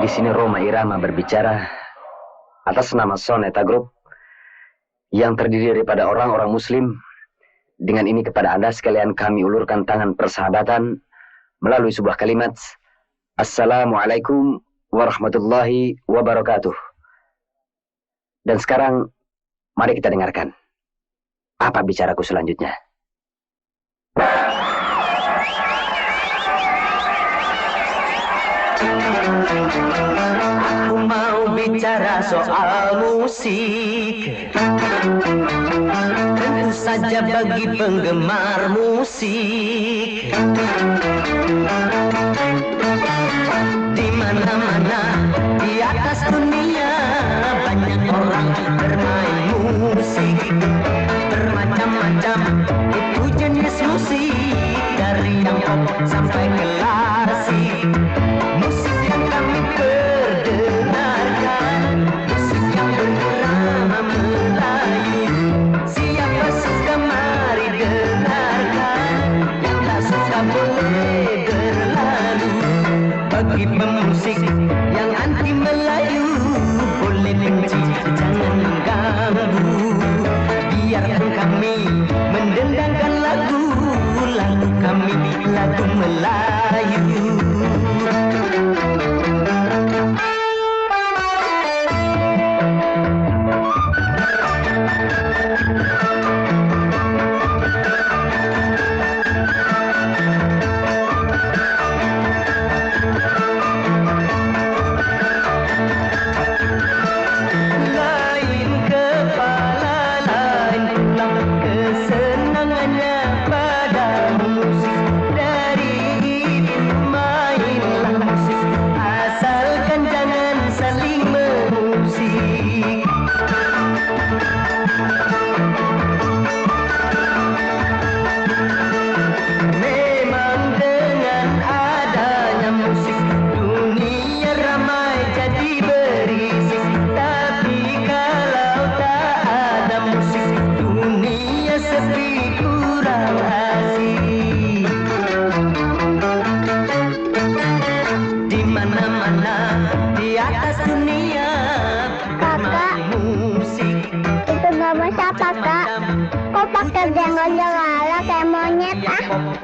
Di sini Roma Irama berbicara atas nama Soneta Group yang terdiri daripada orang-orang Muslim. Dengan ini kepada Anda sekalian kami ulurkan tangan persahabatan melalui sebuah kalimat Assalamualaikum warahmatullahi wabarakatuh. Dan sekarang mari kita dengarkan apa bicaraku selanjutnya. Aku mau bicara soal musik. Tentu saja bagi penggemar musik. Di mana-mana di atas dunia banyak orang bermain musik. Bermacam-macam itu jenis musik, dari yang pop sampai klasik. Musik yang kami perdengarkan, musik yang berirama Melayu. Siapa suka mari dengarkan, yang tak suka boleh berlalu. Bagi pemusik yang anti Melayu, boleh benci jangan mengganggu. Biarkan kami mendendangkan lagu kami, lagu Melayu.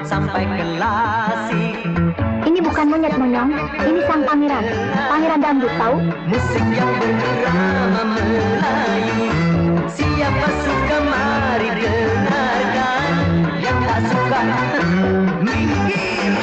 Sampai klasik. Ini bukan monyet monyong, ini sang pangeran. Pangeran dangdut tahu? Musik yang berirama Melayu. Siapa suka mari dengarkan, yang tak suka minggir.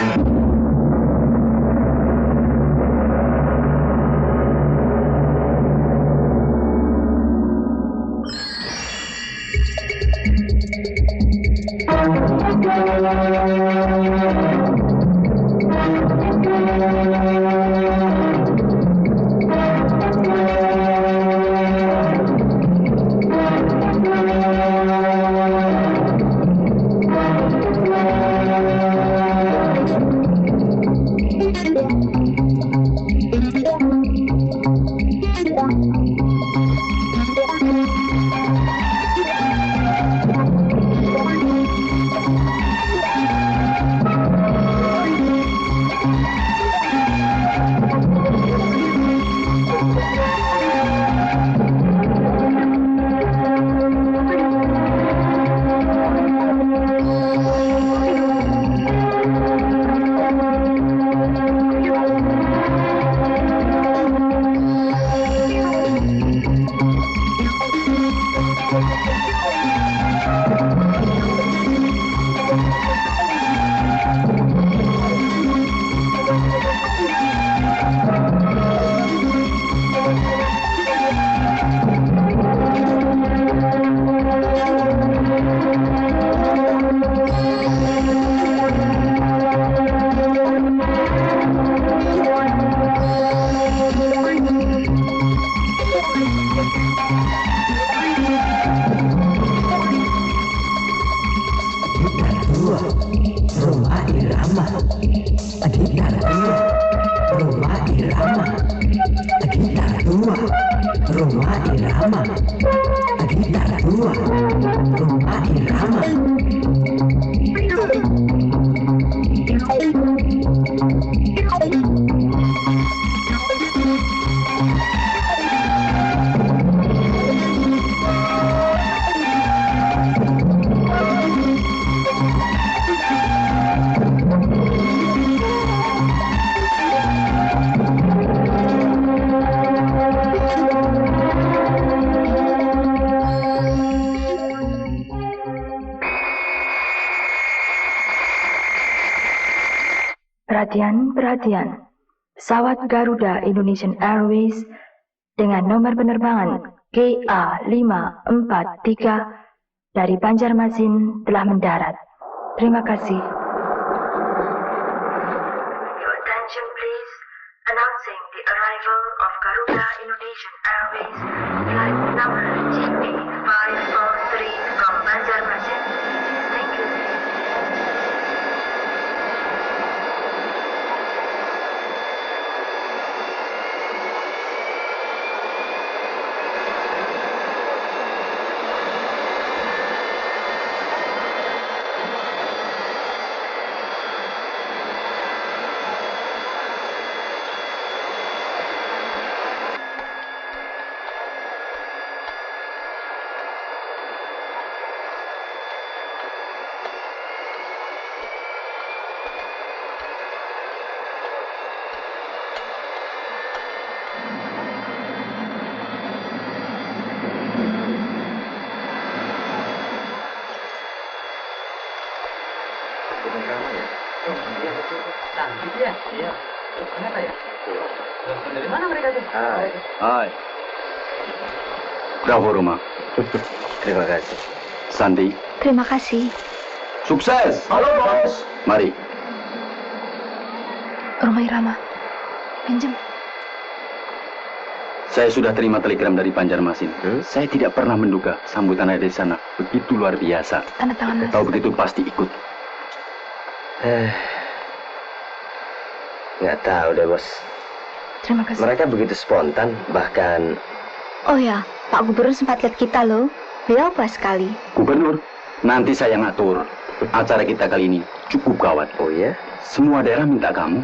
Perhatian. Pesawat Garuda Indonesian Airways dengan nomor penerbangan GA543 dari Banjarmasin telah mendarat. Terima kasih. Your attention please. Announcing the arrival of Garuda Indonesian Airways flight number GA543 from Banjarmasin. Thank you. Hai. Bravo, Roma. Terima kasih. Sandi. Terima kasih. Sukses. Halo, Bos. Mari. Roma Irama, pinjam. Saya sudah terima telegram dari Banjarmasin. Saya tidak pernah menduga sambutan ada di sana begitu luar biasa. Tanda tangan, Mas. Tahu begitu pasti ikut. Nggak tahu deh, Bos. Terima kasih. Mereka begitu spontan, bahkan... Oh ya, Pak Gubernur sempat lihat kita loh. Beliau puas sekali. Gubernur, nanti saya ngatur. Acara kita kali ini cukup gawat. Oh ya? Semua daerah minta kamu.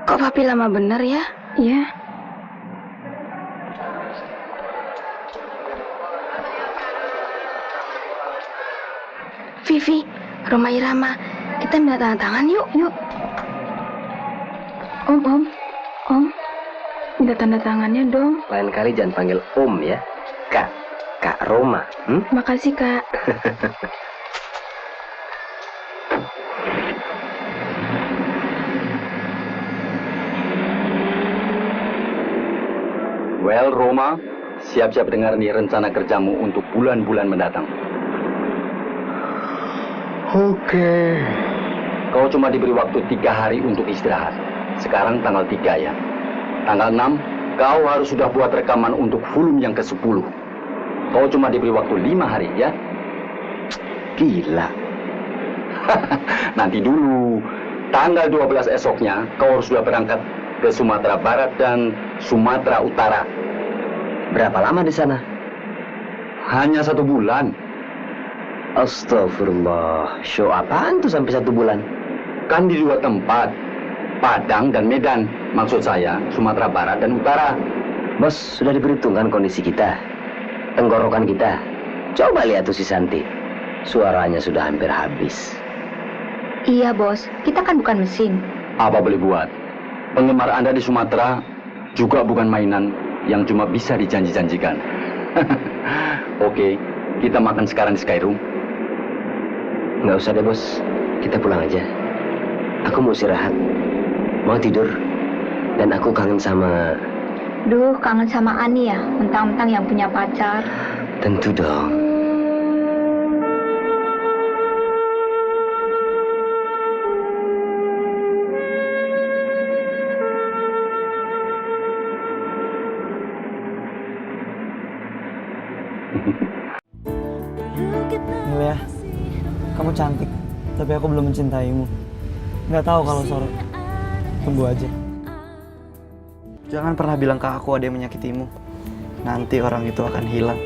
Kok papi lama bener ya? Iya. Vivi, Roma Irama, kita minta tanda tangan yuk. Om, minta tanda tangannya dong. Lain kali jangan panggil Om ya. Kak Roma. Makasih, Kak. Well, Roma, siap-siap dengar nih rencana kerjamu untuk bulan-bulan mendatang. Oke. Kau cuma diberi waktu 3 hari untuk istirahat. Sekarang tanggal 3 ya. Tanggal 6, kau harus sudah buat rekaman untuk volume yang ke-10. Kau cuma diberi waktu 5 hari ya. Gila. Nanti dulu. Tanggal 12 esoknya, kau harus sudah berangkat ke Sumatera Barat dan Sumatera Utara. Berapa lama di sana? Hanya 1 bulan. Astagfirullah. Show apaan tuh sampai 1 bulan? Kan di 2 tempat. Padang dan Medan. Maksud saya, Sumatera Barat dan Utara. Bos, sudah diperhitungkan kondisi kita. Tenggorokan kita. Coba lihat tuh si Santi. Suaranya sudah hampir habis. Iya, Bos. Kita kan bukan mesin. Apa boleh buat? Penggemar Anda di Sumatera juga bukan mainan yang cuma bisa dijanji-janjikan. Oke, kita makan sekarang di Skyroom. Nggak usah deh, Bos. Kita pulang aja. Aku mau istirahat. Mau tidur. Dan aku kangen sama... Duh, kangen sama Ani ya. Mentang-mentang yang punya pacar. Tentu dong. Milia, kamu cantik, tapi aku belum mencintaimu. Nggak tahu kalau sore. Tunggu aja. Jangan pernah bilang ke aku ada yang menyakitimu. Nanti orang itu akan hilang.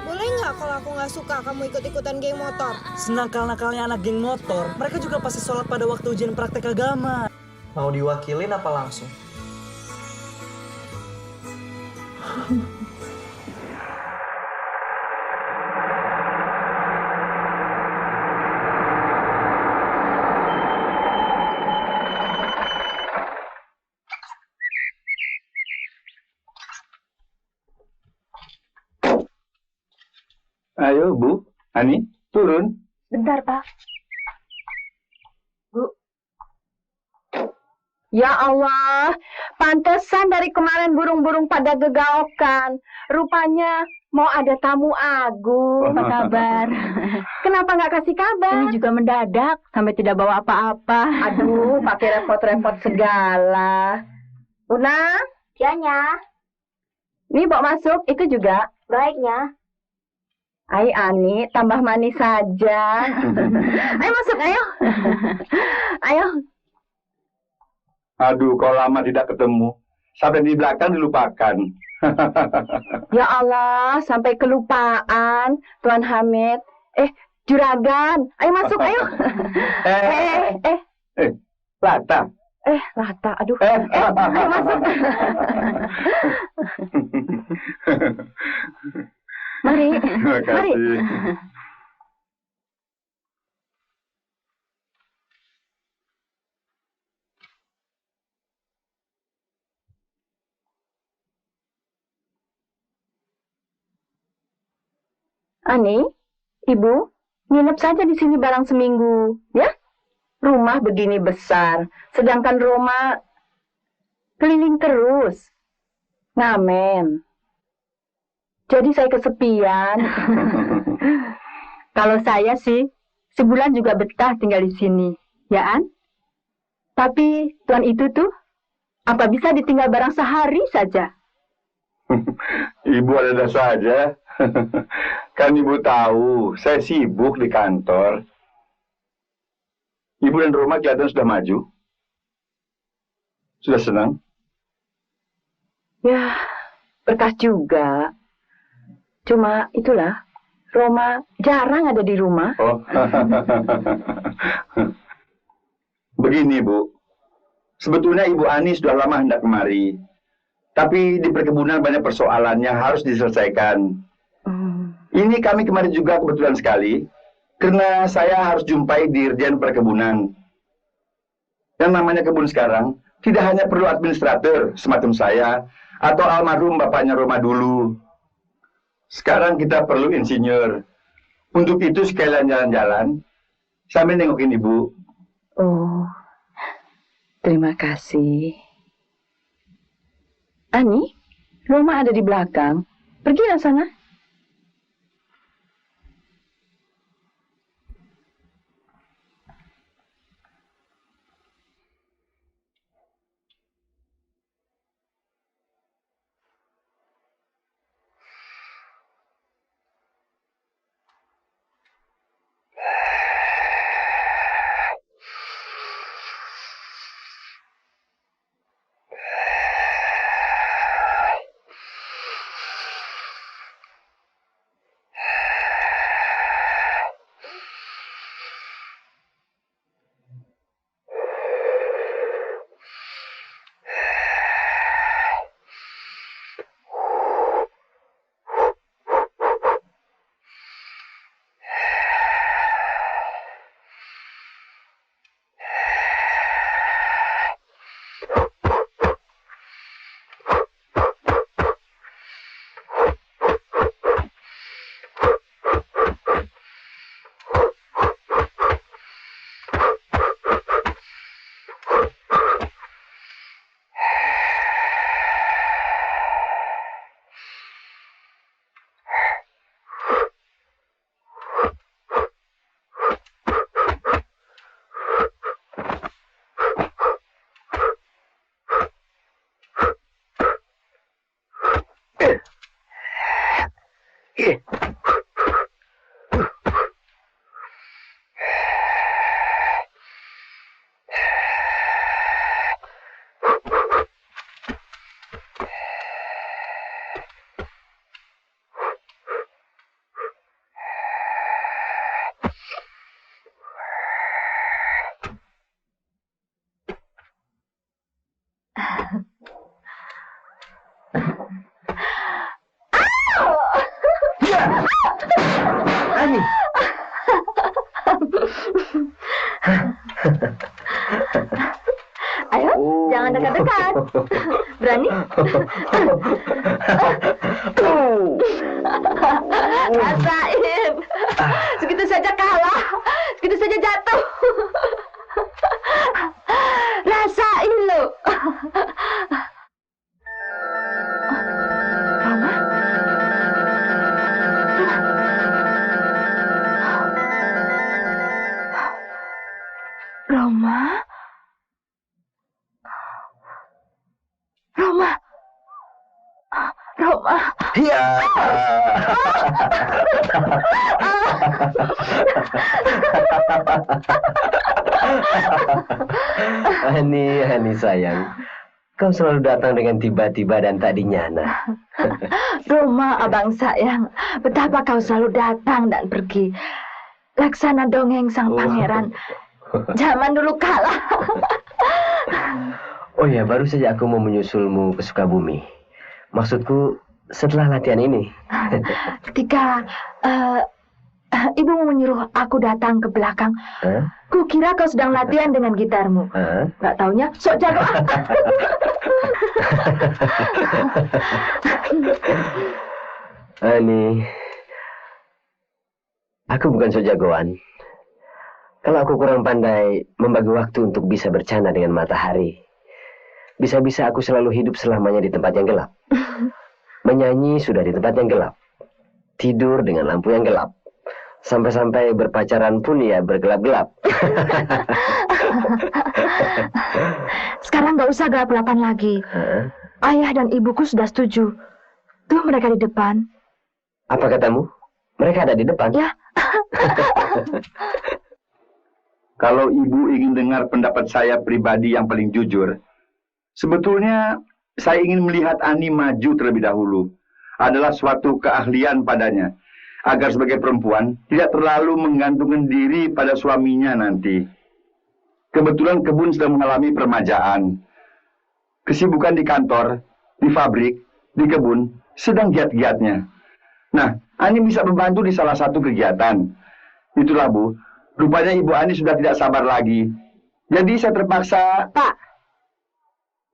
Boleh nggak kalau aku nggak suka kamu ikut-ikutan geng motor? Senakal-nakalnya anak geng motor, mereka juga pasti sholat pada waktu ujian praktek agama. Mau diwakilin apa langsung? Ayo, Bu. Ani, turun. Bentar, Pak. Bu. Ya Allah, pantesan dari kemarin burung-burung pada gegaokan. Rupanya mau ada tamu agung. Apa kabar? Kenapa nggak kasih kabar? Ini juga mendadak, sampai tidak bawa apa-apa. Aduh, pakai repot-repot segala. Una, Dianya, nih bawa masuk, itu juga. baiknya. Ai Ani, tambah manis saja. Ayo masuk, ayo. Ayo. Aduh, kalau lama tidak ketemu. Sampai di belakang dilupakan. Ya Allah, sampai kelupaan, Tuan Hamid. Juragan, ayo masuk, ayo. Lata. Lata, aduh. Ayo masuk. Mari, Terima mari. kasih. Ani, Ibu, nginep saja di sini barang seminggu, ya? Rumah begini besar, sedangkan Roma keliling terus. Ngamen. Jadi saya kesepian. Kalau saya sih, sebulan juga betah tinggal di sini, ya An? Tapi tuan itu tuh, apa bisa ditinggal barang sehari saja? Ibu ada saja. Kan Ibu tahu, saya sibuk di kantor. Ibu dan Roma kelihatan sudah maju. Sudah senang? Ya, berkah juga. Cuma itulah, Roma jarang ada di rumah. Oh. Begini, Bu. Sebetulnya Ibu Ani sudah lama hendak kemari. Tapi di perkebunan banyak persoalan yang harus diselesaikan. Ini kami kemarin juga kebetulan sekali. Karena saya harus jumpai dirjen perkebunan. Yang namanya kebun sekarang, tidak hanya perlu administrator semacam saya, atau almarhum bapaknya Roma dulu. Sekarang kita perlu insinyur. Untuk itu sekalian jalan-jalan, sambil nengokin Ibu. Oh, terima kasih. Ani, Roma ada di belakang. Pergilah sana. Ani. Ayo, jangan dekat-dekat. Berani? Rasain. saja kalah, begitu saja jatuh. Rasain lo. Roma? Roma? Roma? Roma? Ya. Hani sayang. Kau selalu datang dengan tiba-tiba dan tak dinyana. Roma, abang sayang, betapa kau selalu datang dan pergi. Laksana dongeng sang pangeran. Zaman dulu kala. Oh ya, baru saja aku mau menyusulmu ke Sukabumi. Maksudku, setelah latihan ini. Ketika ibu menyuruh aku datang ke belakang, kukira kau sedang latihan dengan gitarmu. Gak taunya, sok jago. Ani, aku bukan sok jagoan. Kalau aku kurang pandai membagi waktu untuk bisa bercanda dengan matahari, bisa-bisa aku selalu hidup selamanya di tempat yang gelap. Menyanyi sudah di tempat yang gelap. Tidur dengan lampu yang gelap. Sampai-sampai berpacaran pun ya bergelap-gelap. Sekarang gak usah gelap-gelapan lagi. Ayah dan ibuku sudah setuju. Tuh mereka di depan. Apa katamu? Mereka ada di depan? Ya. Kalau ibu ingin dengar pendapat saya pribadi yang paling jujur, sebetulnya saya ingin melihat Ani maju terlebih dahulu. Adalah suatu keahlian padanya, agar sebagai perempuan tidak terlalu menggantungkan diri pada suaminya nanti. Kebetulan kebun sedang mengalami permajaan. Kesibukan di kantor, di pabrik, di kebun sedang giat-giatnya. Nah, Ani bisa membantu di salah satu kegiatan. Itulah, Bu. Rupanya Ibu Ani sudah tidak sabar lagi. Jadi saya terpaksa... Pak,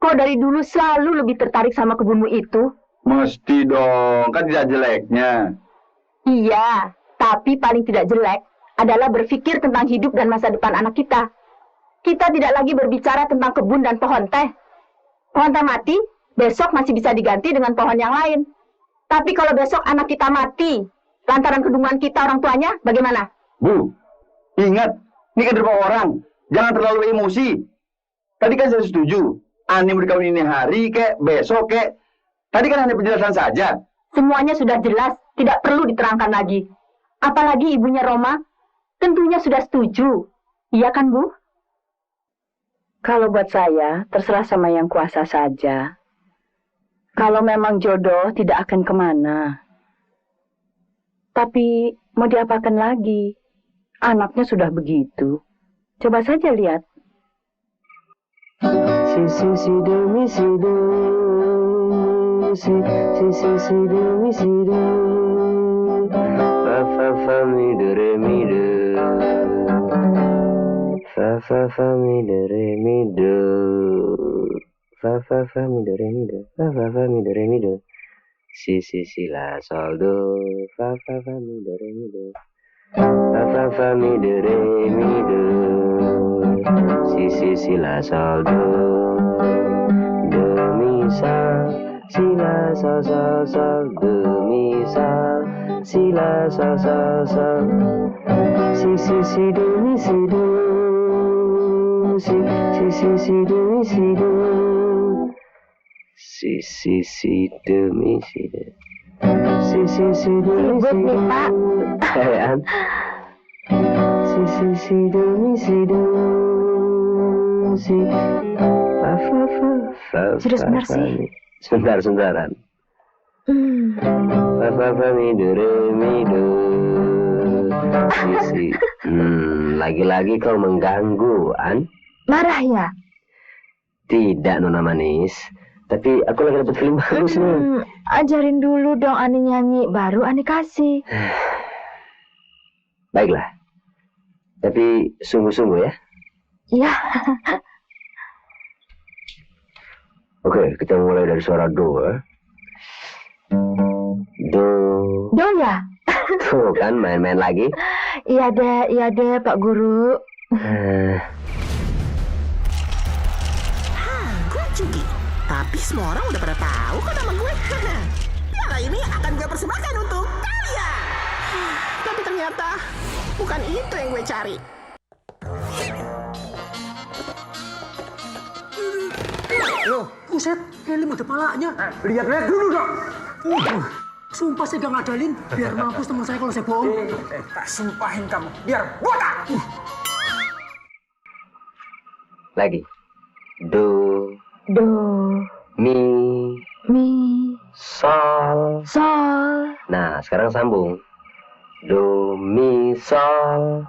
kok dari dulu selalu lebih tertarik sama kebunmu itu? Mesti dong, kan tidak jeleknya. Iya, tapi paling tidak jelek adalah berpikir tentang hidup dan masa depan anak kita. Kita tidak lagi berbicara tentang kebun dan pohon teh. Pohon teh mati, besok masih bisa diganti dengan pohon yang lain. Tapi kalau besok anak kita mati, lantaran kedunguan kita orang tuanya, bagaimana? Bu, ingat, ini kan beberapa orang. Jangan terlalu emosi. Tadi kan saya setuju. Ani mau dikawin ini hari, kek, besok, kek. Tadi kan hanya penjelasan saja. Semuanya sudah jelas, tidak perlu diterangkan lagi. Apalagi ibunya Roma, tentunya sudah setuju. Iya kan, Bu? Kalau buat saya, terserah sama yang kuasa saja. Kalau memang jodoh, tidak akan kemana. Tapi, mau diapakan lagi? Anaknya sudah begitu. Coba saja lihat. Si do mi si do. Si do mi si do. Fa mi do re mi do. Fa mi do re mi do. Fa mi do re mi do. Fa mi do re mi do. Si la sol do. Fa mi do re mi do. Fa mi do re mi do. Si la sol do. Do mi sa. Si la sol sol sol. Do mi sa. Si la sol sol sol. Si do mi si do. Si do mi si do. Si do mi si do. Si do mi si do. An. Si do mi si do. Si. Sudah sebentar sih. Sebentar-sentaran. Fa mi do re mi do. Si. Lagi-lagi kau mengganggu, An. Marah ya? Tidak, Nona Manis. Tapi aku lagi dapat film bagus nih. Ajarin dulu dong Ani nyanyi, baru Ani kasih. Baiklah. Tapi sungguh-sungguh ya. Iya. Oke, kita mulai dari suara do ya. Do. Do ya? Tuh kan main-main lagi. Iya deh, Pak Guru. Gue Cuki. Tapi semua orang udah pada tahu kok nama gue. Piala ini akan gue persembahkan untuk kalian. Tapi ternyata bukan itu yang gue cari. Loh, buset, helm ada palanya. Lihat dulu dong. Sumpah saya gak ngadalin, biar mampus teman saya kalau saya bohong. Tak sumpahin kamu, biar botak. Lagi. Do, mi, sol. Nah, sekarang sambung. Do, mi, sol.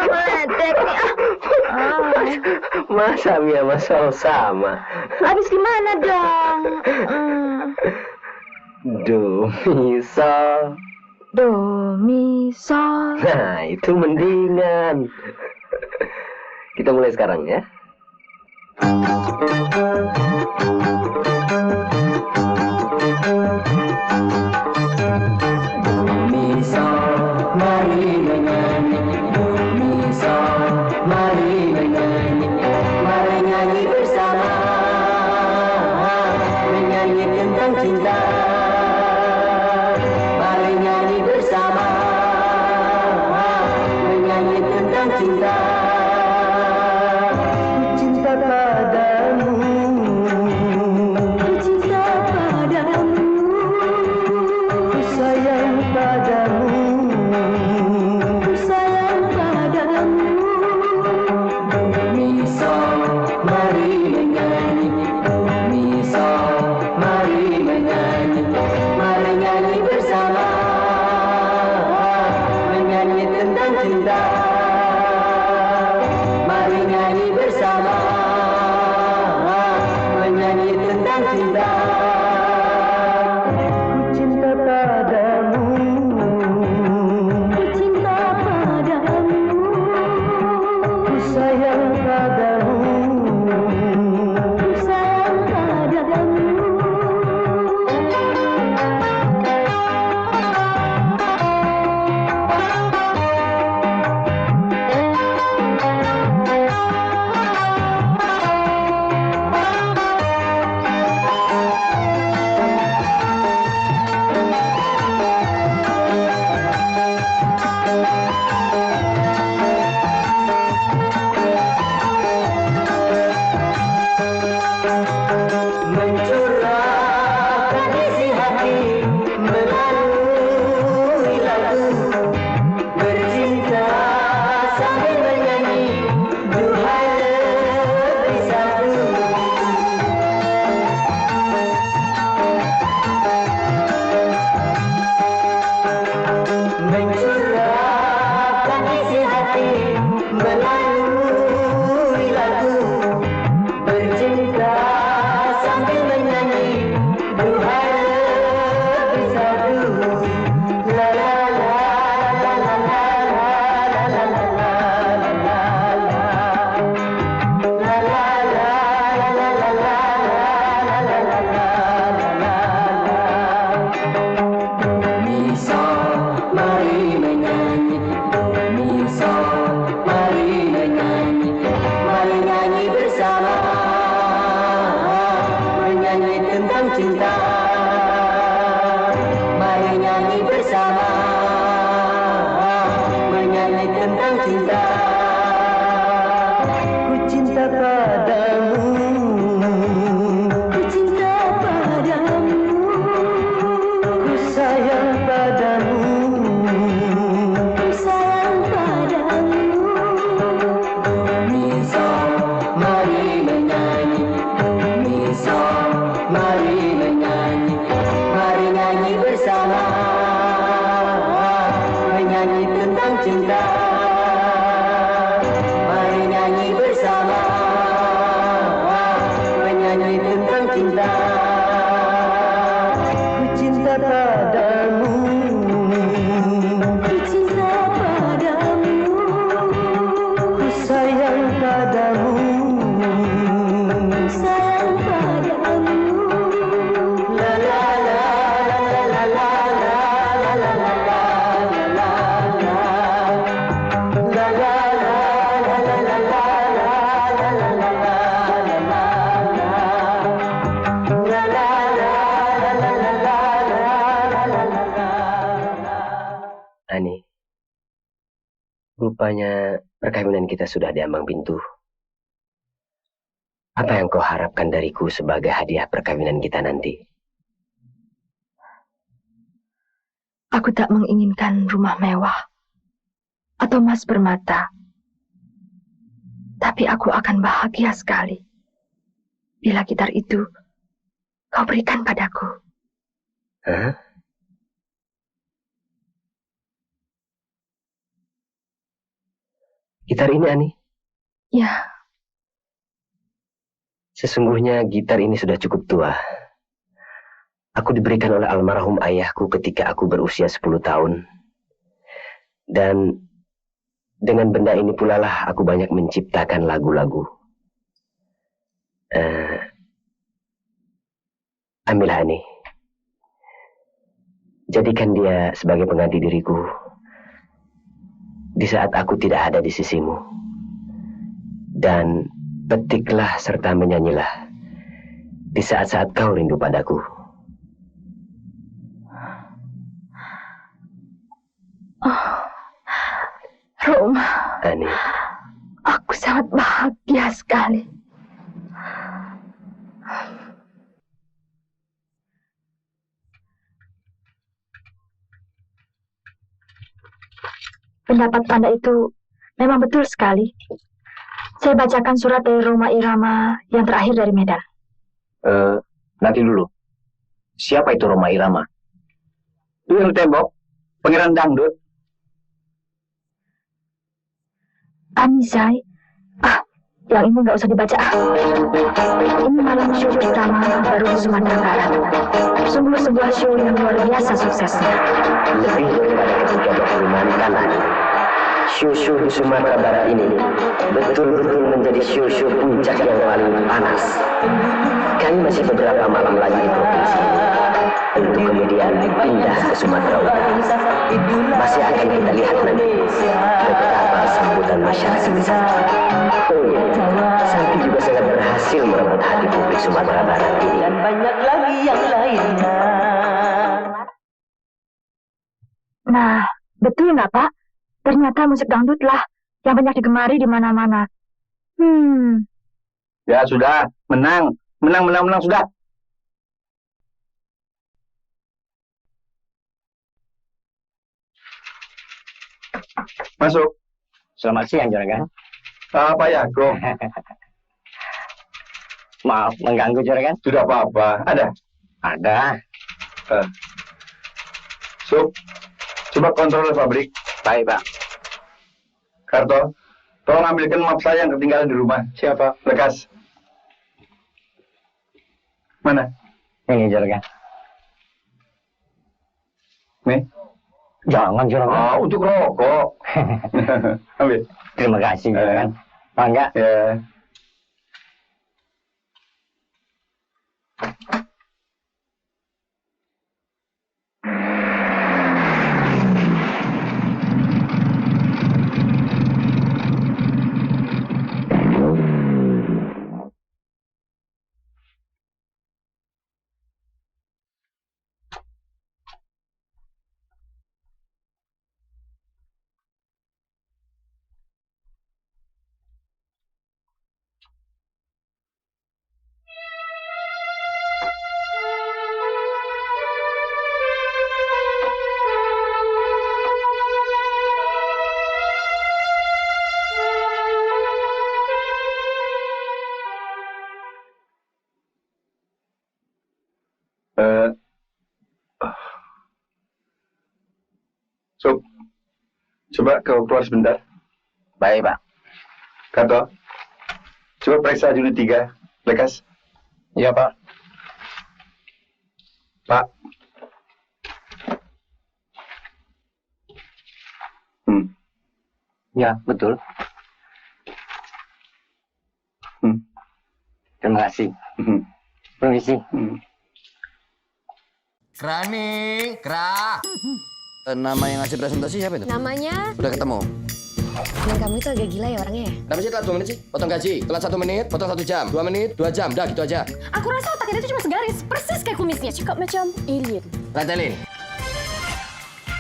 Meledek nih. Masa mi sama sol sama? Habis gimana dong? Do, mi, sol. Nah, itu mendingan. Kita mulai sekarang ya. La la la la la la la la. Rupanya perkawinan kita sudah diambang pintu. Apa yang kau harapkan dariku sebagai hadiah perkawinan kita nanti? Aku tak menginginkan rumah mewah atau emas bermata. Tapi aku akan bahagia sekali bila gitar itu kau berikan padaku. Hah? Gitar ini, Ani? Ya. Sesungguhnya gitar ini sudah cukup tua. Aku diberikan oleh almarhum ayahku ketika aku berusia 10 tahun. Dan dengan benda ini pula lah aku banyak menciptakan lagu-lagu. Ambillah ini. Jadikan dia sebagai pengganti diriku di saat aku tidak ada di sisimu. Dan petiklah serta menyanyilah di saat-saat kau rindu padaku. Oh, Roma. Ani. Aku sangat bahagia sekali. Pendapat Anda itu memang betul sekali. Saya bacakan surat dari Roma Irama yang terakhir dari Medan. Nanti dulu. Siapa itu Roma Irama? Itu yang di tembok. Pangeran Dangdut. Anizai. Yang ini nggak usah dibaca. Ini malam show pertama baru di Sumatera Barat. Sungguh sebuah show yang luar biasa suksesnya. Lebih daripada ketika berhubungan kanan. Show-show di Sumatera Barat ini betul-betul menjadi show-show puncak yang paling panas. Kami masih beberapa malam lagi di provinsi untuk kemudian pindah ke Sumatera Utara. Masih akan kita lihat nanti betapa sambutan masyarakat di sana. Oh iya, Santi juga sangat berhasil merebut hati publik Sumatera Barat ini. Dan banyak lagi yang lainnya. Nah, betul nggak Pak? Ternyata musik dangdut lah yang banyak digemari di mana-mana. Ya sudah, menang sudah. Masuk. Selamat siang, Juragan. Apa ya, Go? Maaf mengganggu, Juragan. Sudah apa-apa. Ada? Ada. Coba kontrol pabrik. Baik, Pak. Karto, tolong ambilkan map saya yang ketinggalan di rumah. Siapa? Lekas. Mana? Ini, Juragan. Nih? Jangan, Juragan. Untuk rokok. Ambil. Terima kasih, Juragan. Bangga. Ya. Coba kau keluar sebentar. Baik, Pak. Karto, coba periksa unit 3. Lekas. Iya, Pak. Pak. Ya, betul. Terima kasih. Permisi. Krani, Kra. Nama yang ngasih presentasi siapa itu? Namanya? Udah ketemu. Temen kamu itu agak gila ya orangnya ya? Kenapa sih telat 2 menit sih? Potong gaji, telat 1 menit, potong 1 jam, 2 menit, 2 jam, dah gitu aja. Aku rasa otaknya itu cuma segaris, persis kayak kumisnya. Cakap macam alien. Ratelin.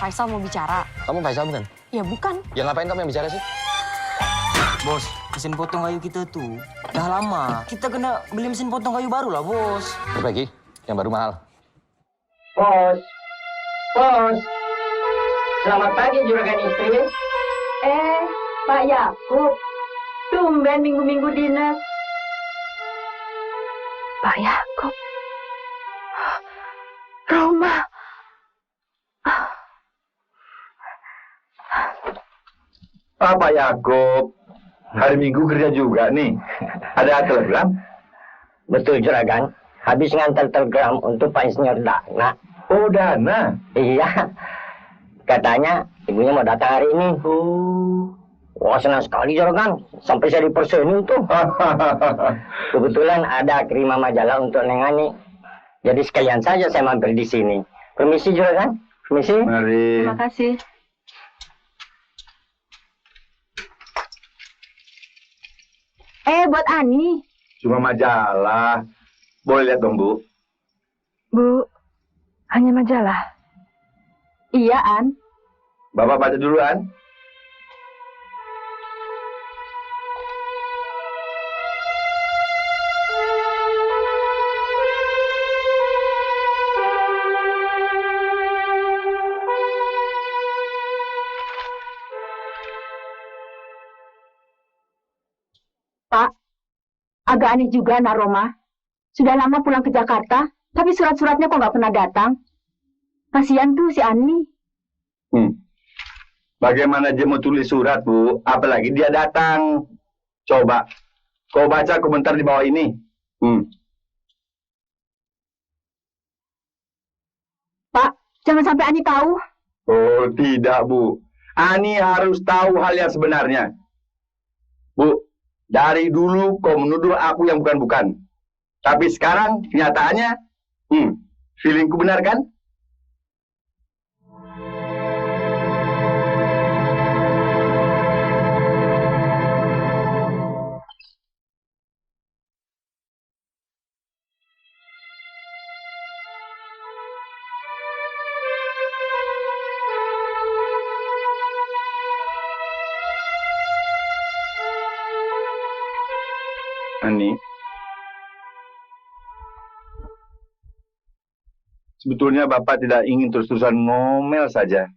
Faisal mau bicara. Kamu Faisal bukan? Ya bukan. Ya ngapain kamu yang bicara sih? Bos, mesin potong kayu kita tuh udah lama. Kita kena beli mesin potong kayu baru lah, Bos. Perbaiki, yang baru mahal. Bos. Bos. Selamat pagi juragan istri. Pak Yakub. Tumben minggu-minggu dinas. Pak Yakub. Roma. Pak Yakub, hari Minggu kerja juga nih. Ada telegram? Betul juragan. Habis ngantar telegram untuk Pak Insinyur Dana. Oh, Dana? Iya. Katanya ibunya mau datang hari ini. Wah, senang sekali juragan. Sampai saya diperseni tuh. Kebetulan ada kiriman majalah untuk Neng Ani. Jadi sekalian saja saya mampir di sini. Permisi juragan. Permisi. Mari. Terima kasih. Buat Ani. Cuma majalah. Boleh lihat dong, Bu? Bu, hanya majalah. Iya, An. Bapak baca duluan. Pak, agak aneh juga Nak Roma. Sudah lama pulang ke Jakarta, tapi surat-suratnya kok nggak pernah datang. Kasihan tuh si Ani. Bagaimana dia mau tulis surat, Bu? Apalagi dia datang. Coba, kau baca komentar di bawah ini. Pak, jangan sampai Ani tahu. Oh, tidak, Bu. Ani harus tahu hal yang sebenarnya. Bu, dari dulu kau menuduh aku yang bukan-bukan. Tapi sekarang kenyataannya, feelingku benar kan? Ani, sebetulnya Bapak tidak ingin terus-terusan ngomel saja.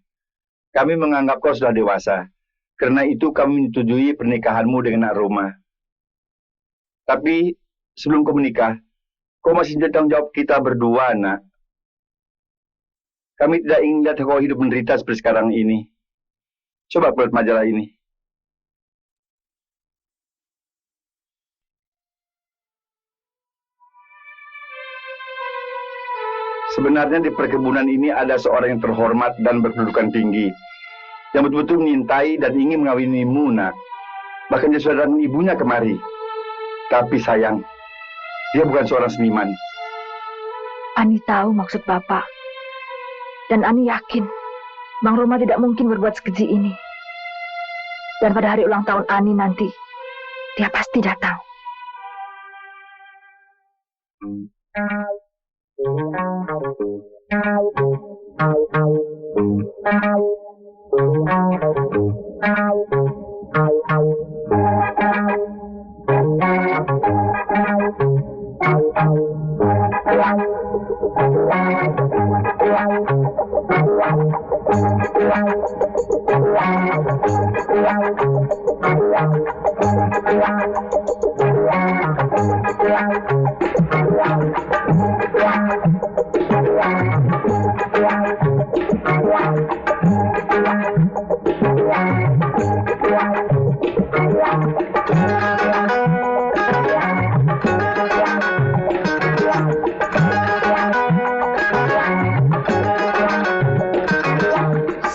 Kami menganggap kau sudah dewasa. Karena itu kami menyetujui pernikahanmu dengan Nak Roma. Tapi sebelum kau menikah, kau masih jadi tanggung jawab kita berdua, Nak. Kami tidak ingin lihat kau hidup menderita seperti sekarang ini. Coba lihat majalah ini. Sebenarnya di perkebunan ini ada seorang yang terhormat dan berkedudukan tinggi, yang betul-betul menyintai dan ingin mengawinimu, Nak. Bahkan dia sudah datang ibunya kemari. Tapi sayang, dia bukan seorang seniman. Ani tahu maksud Bapak. Dan Ani yakin, Bang Roma tidak mungkin berbuat sekeji ini. Dan pada hari ulang tahun Ani nanti, dia pasti datang.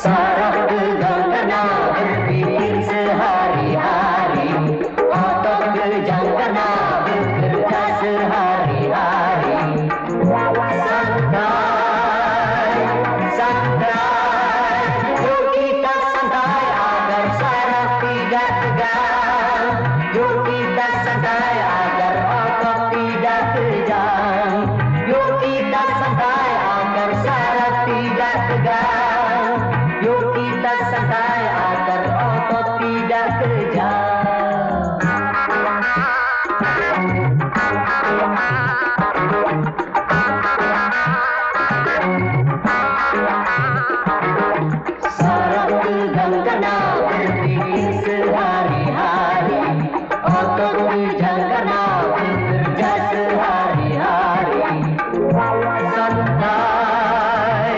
Sarah dengan berpikir sehari-hari agar otot tidak kejam. Saraf tegang karena berpikir sehari-hari, otot kejang karena bekerja sehari-hari. Santai,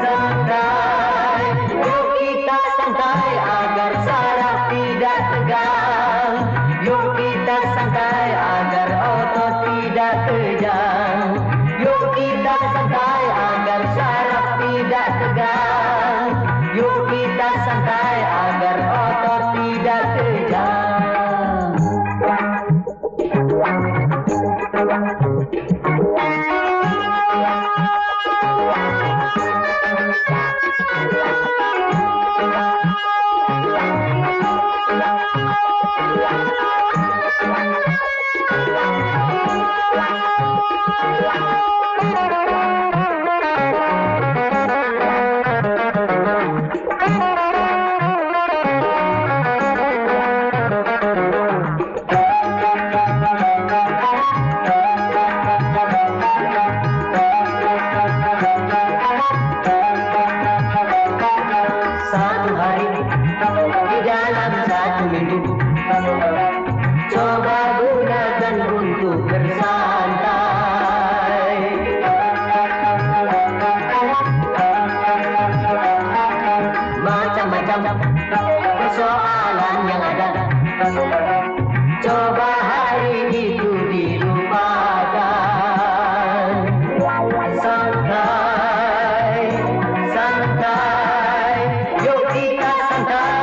santai, yuk kita santai agar saraf tidak tegang. Yuk kita santai agar otot tidak kejang. Yuk kita santai agar saraf tidak tegang. Yuk kita santai agar otot tidak kejang. Satu hari di dalam satu minggu, coba gunakan untuk bersantai. Macam-macam persoalan yang ada, coba hari itu dilupakan. Santai, santai, yuk kita santai.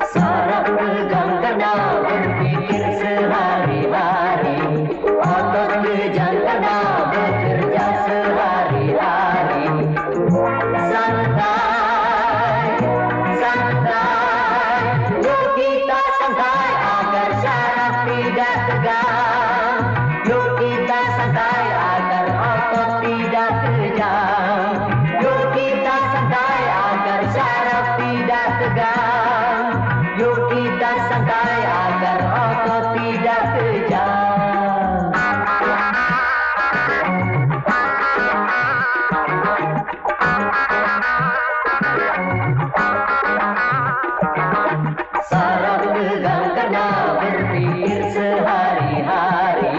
Saraf tegang karena berpikir sehari-hari, otot kejang karena bekerja sehari-hari. Santai, santai, yuk kita santai agar saraf tidak tegang. Yuk kita santai agar otot tidak kejang. Yuk kita santai agar saraf tidak tegang. Yuk kita santai agar otot tidak kejang. Saraf tegang karena berpikir sehari-hari,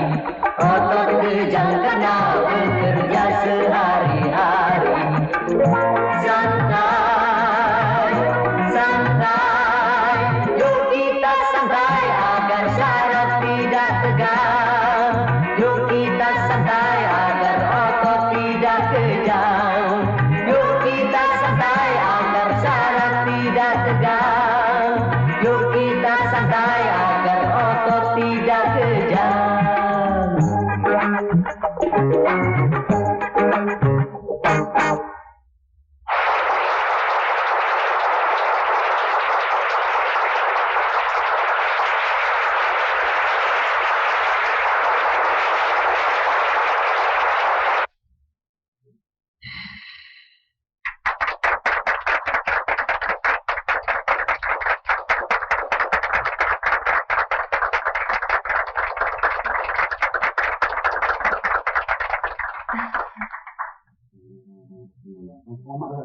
otot kejang karena bekerja sehari-hari. Santai, santai, yuk kita santai agar saraf tidak tegang. Yuk kita santai agar otot tidak kejang. Yuk kita santai agar saraf tidak tegang. Yuk kita santai agar otot tidak kejang.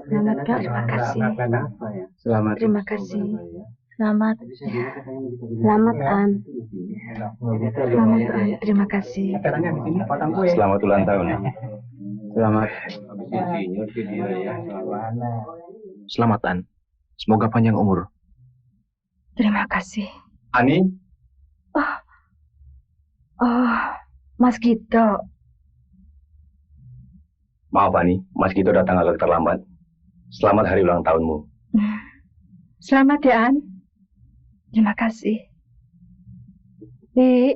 Selamat Kak, terima kasih. Selamat. Terima kasih. Selamat. Selamat An. Selamat An. Terima kasih. Selamat ulang tahun. Selamat. Selamat, An. Semoga panjang umur. Terima kasih. Ani? Mas Gito. Maaf Ani, Mas Gito datang agak terlambat. Selamat hari ulang tahunmu. Selamat ya, An. Terima kasih. Di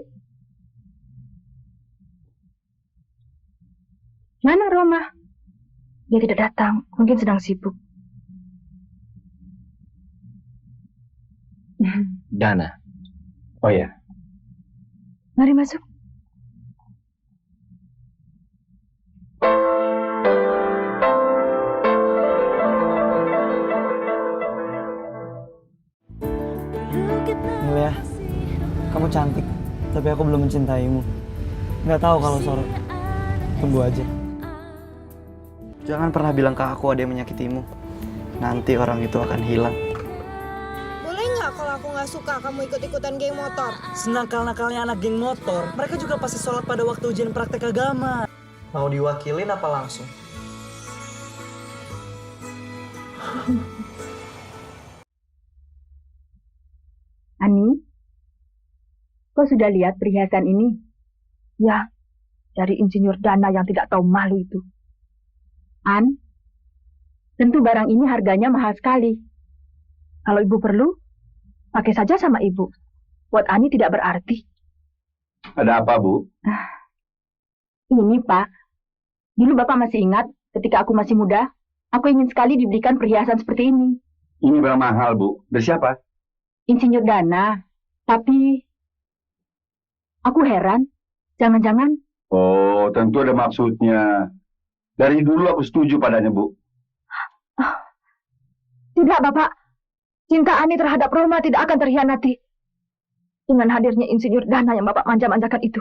mana Roma? Dia tidak datang, mungkin sedang sibuk. Dana. Oh ya. Mari masuk. Milia, kamu cantik, tapi aku belum mencintaimu. Nggak tahu kalau sore. Tunggu aja. Jangan pernah bilang ke aku ada yang menyakitimu. Nanti orang itu akan hilang. Boleh nggak kalau aku nggak suka kamu ikut-ikutan geng motor? Senakal-nakalnya anak geng motor, mereka juga pasti sholat pada waktu ujian praktek agama. Mau diwakilin apa langsung? Ani, kau sudah lihat perhiasan ini? Ya, dari insinyur Dana yang tidak tahu malu itu. An, tentu barang ini harganya mahal sekali. Kalau ibu perlu, pakai saja sama ibu. Buat Ani tidak berarti. Ada apa, Bu? Ini, Pak. Dulu Bapak masih ingat ketika aku masih muda, aku ingin sekali diberikan perhiasan seperti ini. Ini barang mahal, Bu. Dari siapa? Insinyur Dana. Tapi aku heran, jangan-jangan... Oh, tentu ada maksudnya. Dari dulu aku setuju padanya, Bu. Tidak, Bapak. Cinta Ani terhadap Roma tidak akan terhianati. Dengan hadirnya Insinyur Dana yang Bapak manja-manjakan itu.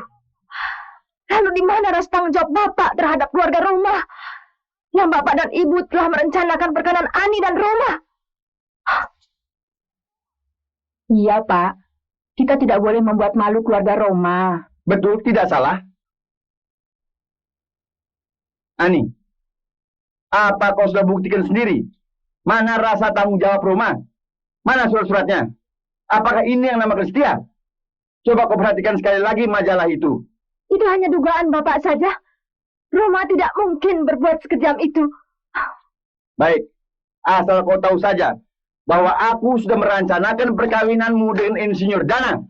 Lalu di mana rasa tanggung jawab Bapak terhadap keluarga Roma? Yang Bapak dan Ibu telah merencanakan perkawinan Ani dan Roma. Iya, Pak. Kita tidak boleh membuat malu keluarga Roma. Betul, tidak salah. Ani, apa kau sudah buktikan sendiri? Mana rasa tanggung jawab Roma? Mana surat-suratnya? Apakah ini yang namakan setia? Coba kau perhatikan sekali lagi majalah itu. Itu hanya dugaan Bapak saja. Roma tidak mungkin berbuat sekejam itu. Baik, asal kau tahu saja bahwa aku sudah merencanakan perkawinanmu dengan Insinyur Dana.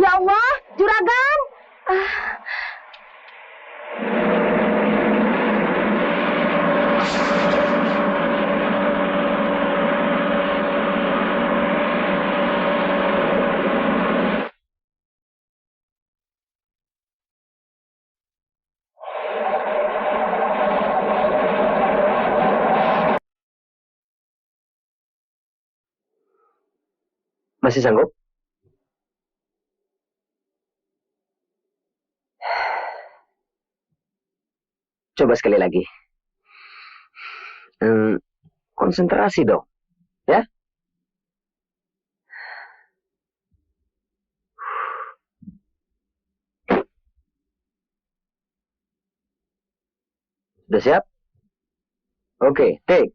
Ya Allah, juragan. Masih sanggup? Coba sekali lagi. Konsentrasi dong, ya? Sudah siap? Oke, take.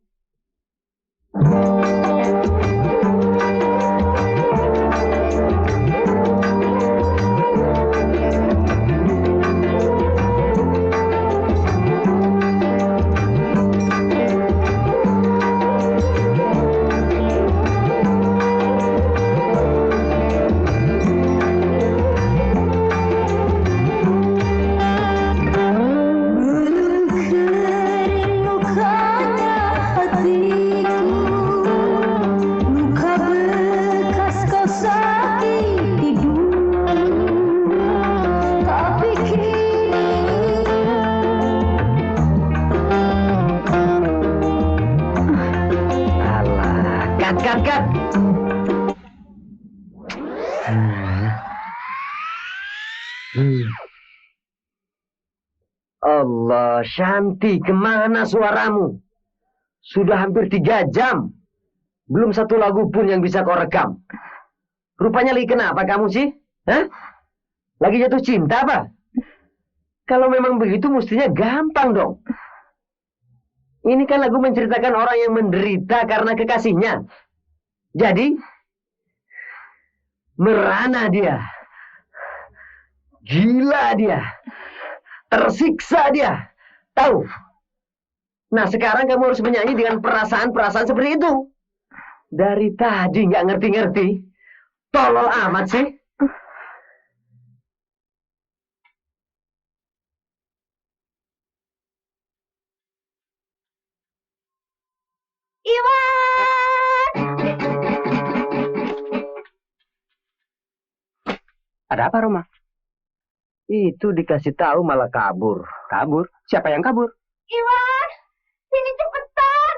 Berkering mukanya hatiku. Cut. Allah, Shanti, kemana suaramu? Sudah hampir 3 jam. Belum satu lagu pun yang bisa kau rekam. Rupanya lagi kenapa kamu sih? Hah? Lagi jatuh cinta apa? Kalau memang begitu mestinya gampang dong. Ini kan lagu menceritakan orang yang menderita karena kekasihnya. Jadi, merana dia. Gila dia. Tersiksa dia. Tahu? Nah, sekarang kamu harus menyanyi dengan perasaan-perasaan seperti itu. Dari tadi nggak ngerti-ngerti. Tolol amat sih. Iwan! Ada apa, Roma? Itu dikasih tahu malah kabur. Kabur? Siapa yang kabur? Iwan! Sini cepetan!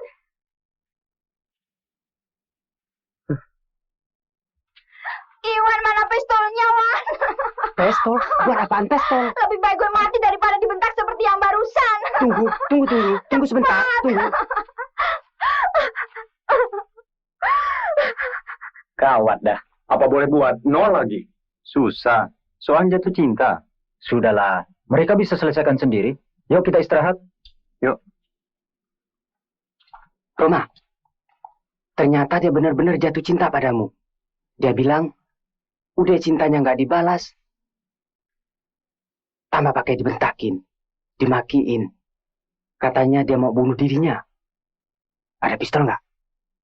Iwan, mana pistolnya, Wan? Pistol? Buat apaan pistol? Lebih baik gue mati daripada dibentak seperti yang barusan. Tunggu sebentar. Tunggu. Gawat dah. Apa boleh buat? Nol lagi. Susah. Soal jatuh cinta. Sudahlah, mereka bisa selesaikan sendiri. Yuk kita istirahat. Yuk. Roma, ternyata dia benar-benar jatuh cinta padamu. Dia bilang, udah cintanya nggak dibalas. Tambah pakai dibentakin, dimakiin. Katanya dia mau bunuh dirinya. Ada pistol nggak?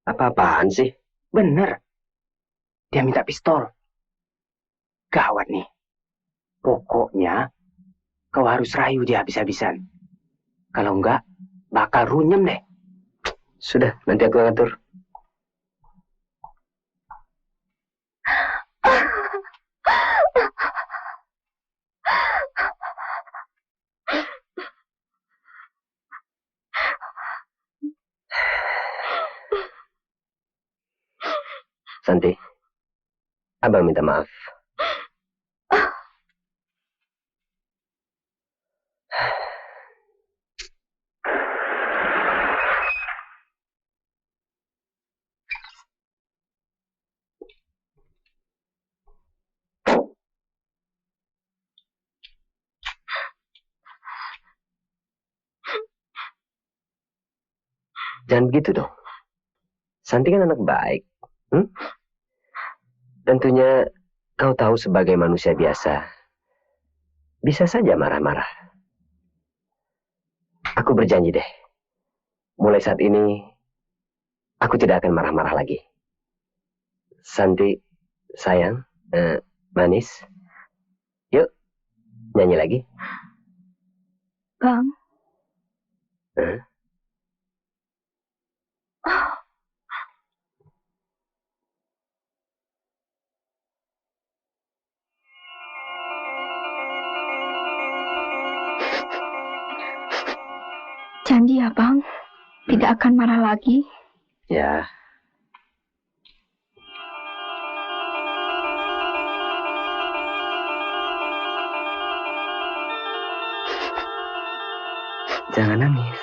Apa-apaan sih? Bener. Dia minta pistol. Gawat nih. Pokoknya, kau harus rayu dia habis-habisan. Kalau enggak, bakal runyem deh. Sudah, nanti aku atur. Santi, abang minta maaf. Jangan begitu dong. Santi kan anak baik. Tentunya kau tahu sebagai manusia biasa, bisa saja marah-marah. Aku berjanji deh, mulai saat ini, aku tidak akan marah-marah lagi. Santi, sayang, manis, yuk, nyanyi lagi. Bang. Janji ya, Bang? Tidak akan marah lagi? Ya. Jangan nangis.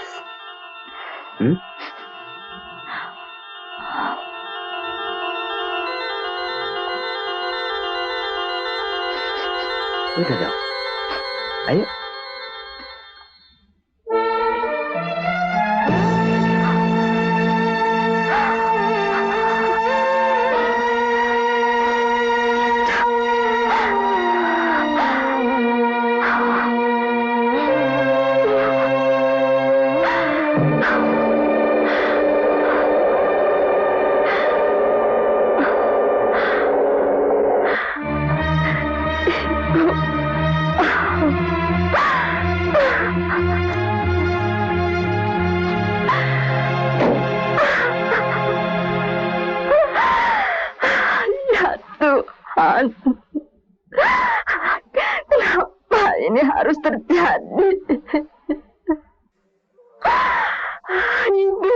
Udah dong. Ayo. Kenapa ini harus terjadi? Ibu.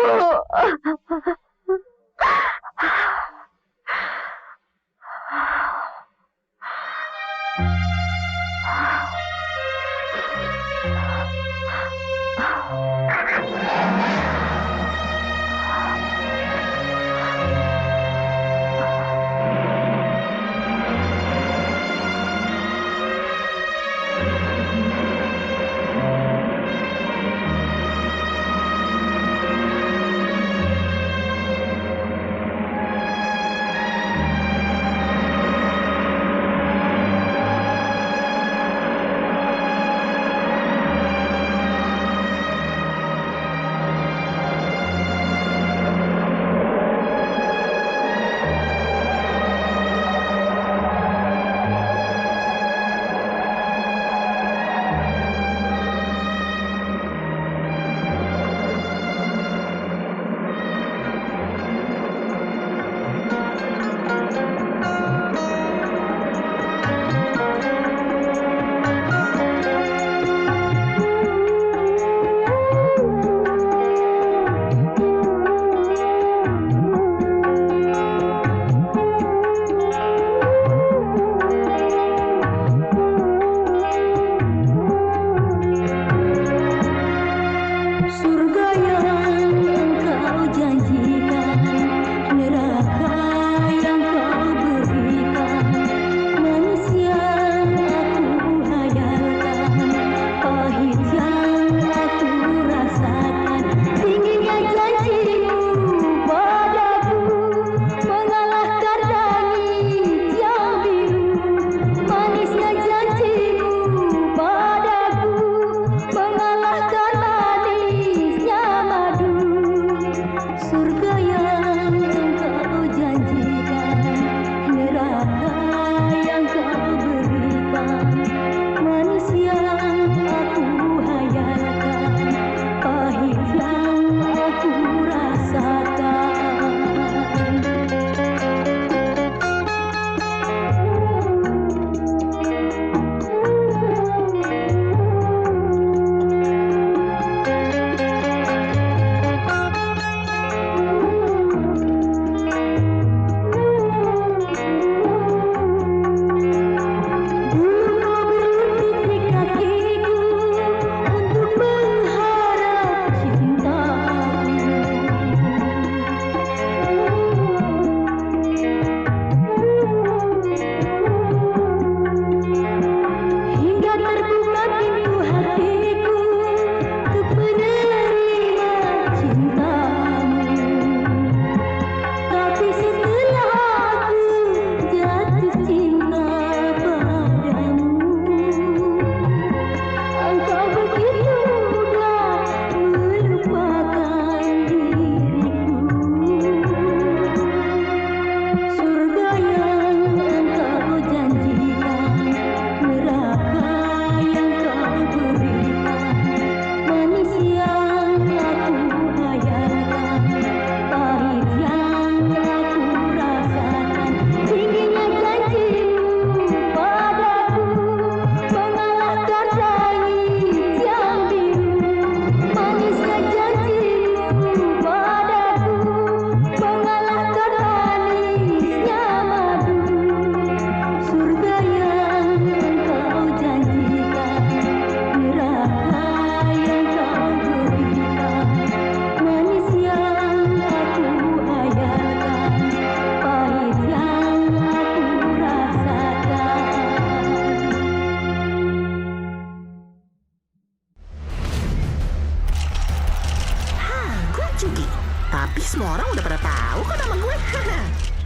Tapi semua orang udah pada tahu kok nama gue.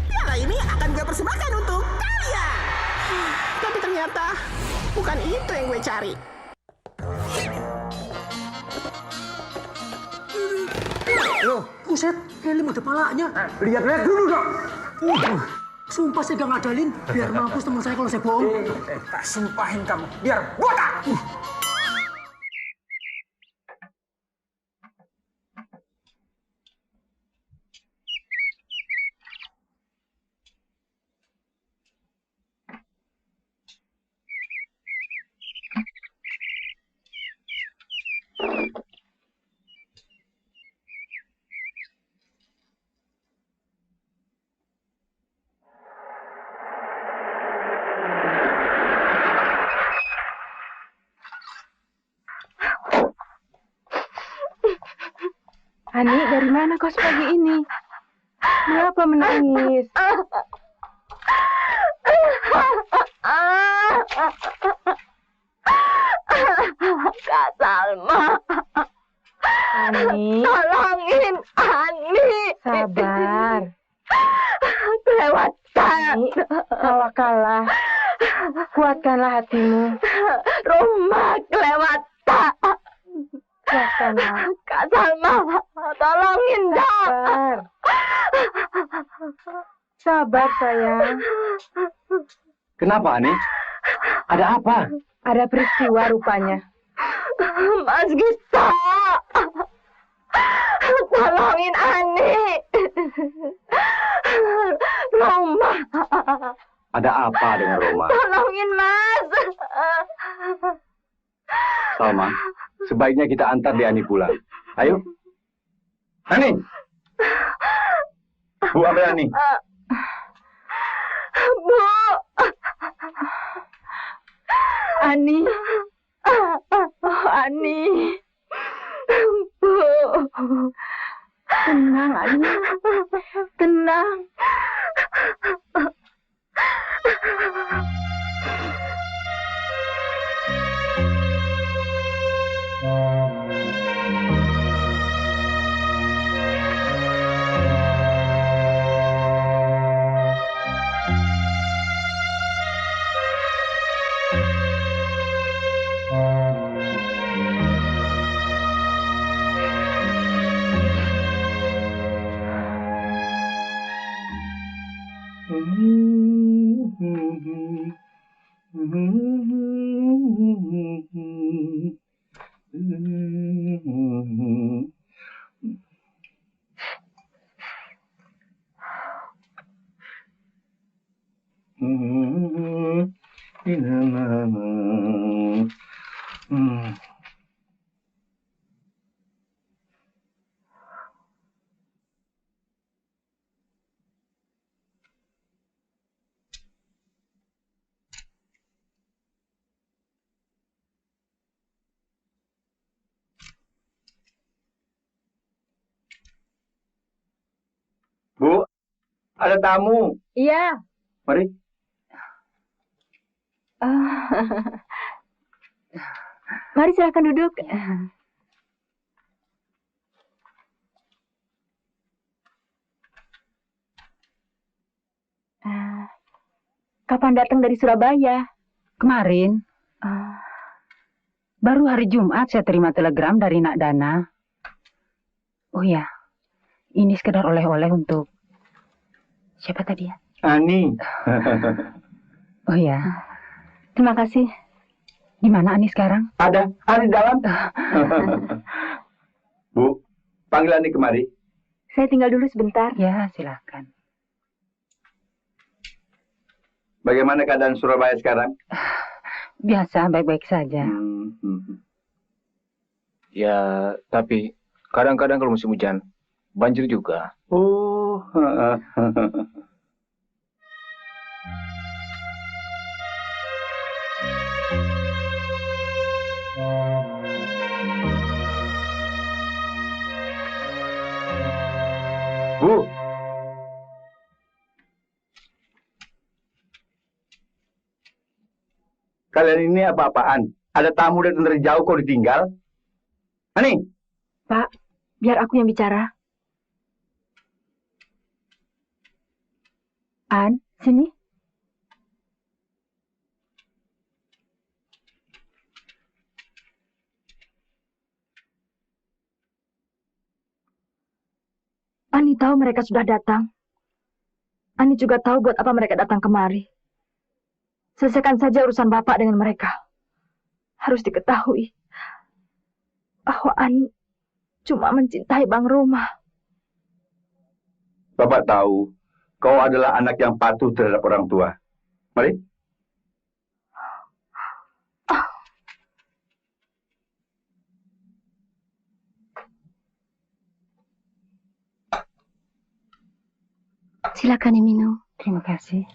Piala ini akan gue persembahkan untuk kalian. Tapi ternyata bukan itu yang gue cari. Loh, buset, helm ada palanya. Lihat-lihat dulu dong. Sumpah saya gak ngadalin, biar mampus teman saya kalau saya bohong. Tak sumpahin kamu, biar botak. Ani, dari mana kau pagi ini? Kenapa menangis? Kak Salma. Ani. Tolongin Ani. Sabar. Kelewatan. Ani, tawakallah. Kuatkanlah hatimu. Rumah kelewatan. Kuatkanlah. Kak Salma, tolongin dong. Sabar. Sabar, sayang. Kenapa, Ani? Ada apa? Ada peristiwa rupanya. Mas Gita, tolongin Ani. Roma. Ada apa dengan Roma? Tolongin Mas. Salma, sebaiknya kita antar di Ani pulang. Ayo. Ani. Bu, ambil Ani. Bu. Ani. Oh, Ani. Bu. Tenang, Ani. Tenang. Bu, ada tamu. Iya. Mari. Mari silakan duduk. Kapan datang dari Surabaya? Kemarin. Baru hari Jumat saya terima telegram dari Nak Dana. Oh ya, ini sekedar oleh-oleh untuk siapa tadi ya? Ani. Oh ya. Terima kasih. Di mana Ani sekarang? Ada di dalam. Bu, panggil Ani kemari. Saya tinggal dulu sebentar. Ya, silakan. Bagaimana keadaan Surabaya sekarang? Biasa, baik-baik saja. Ya, tapi kadang-kadang kalau musim hujan, banjir juga. Oh. Bu. Kalian ini apa-apaan? Ada tamu datang dari jauh kok ditinggal? Ani? Pak, biar aku yang bicara. An, sini. Ani tahu mereka sudah datang. Ani juga tahu buat apa mereka datang kemari. Selesaikan saja urusan Bapak dengan mereka. Harus diketahui bahwa Ani cuma mencintai Bang Roma. Bapak tahu kau adalah anak yang patuh terhadap orang tua. Mari. Silakan diminum. Terima kasih.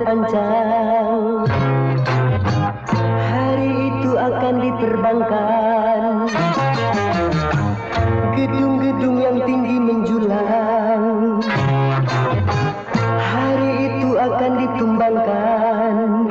terpanjang. Hari itu akan diterbangkan. Gedung-gedung yang tinggi menjulang. Hari itu akan ditumbangkan.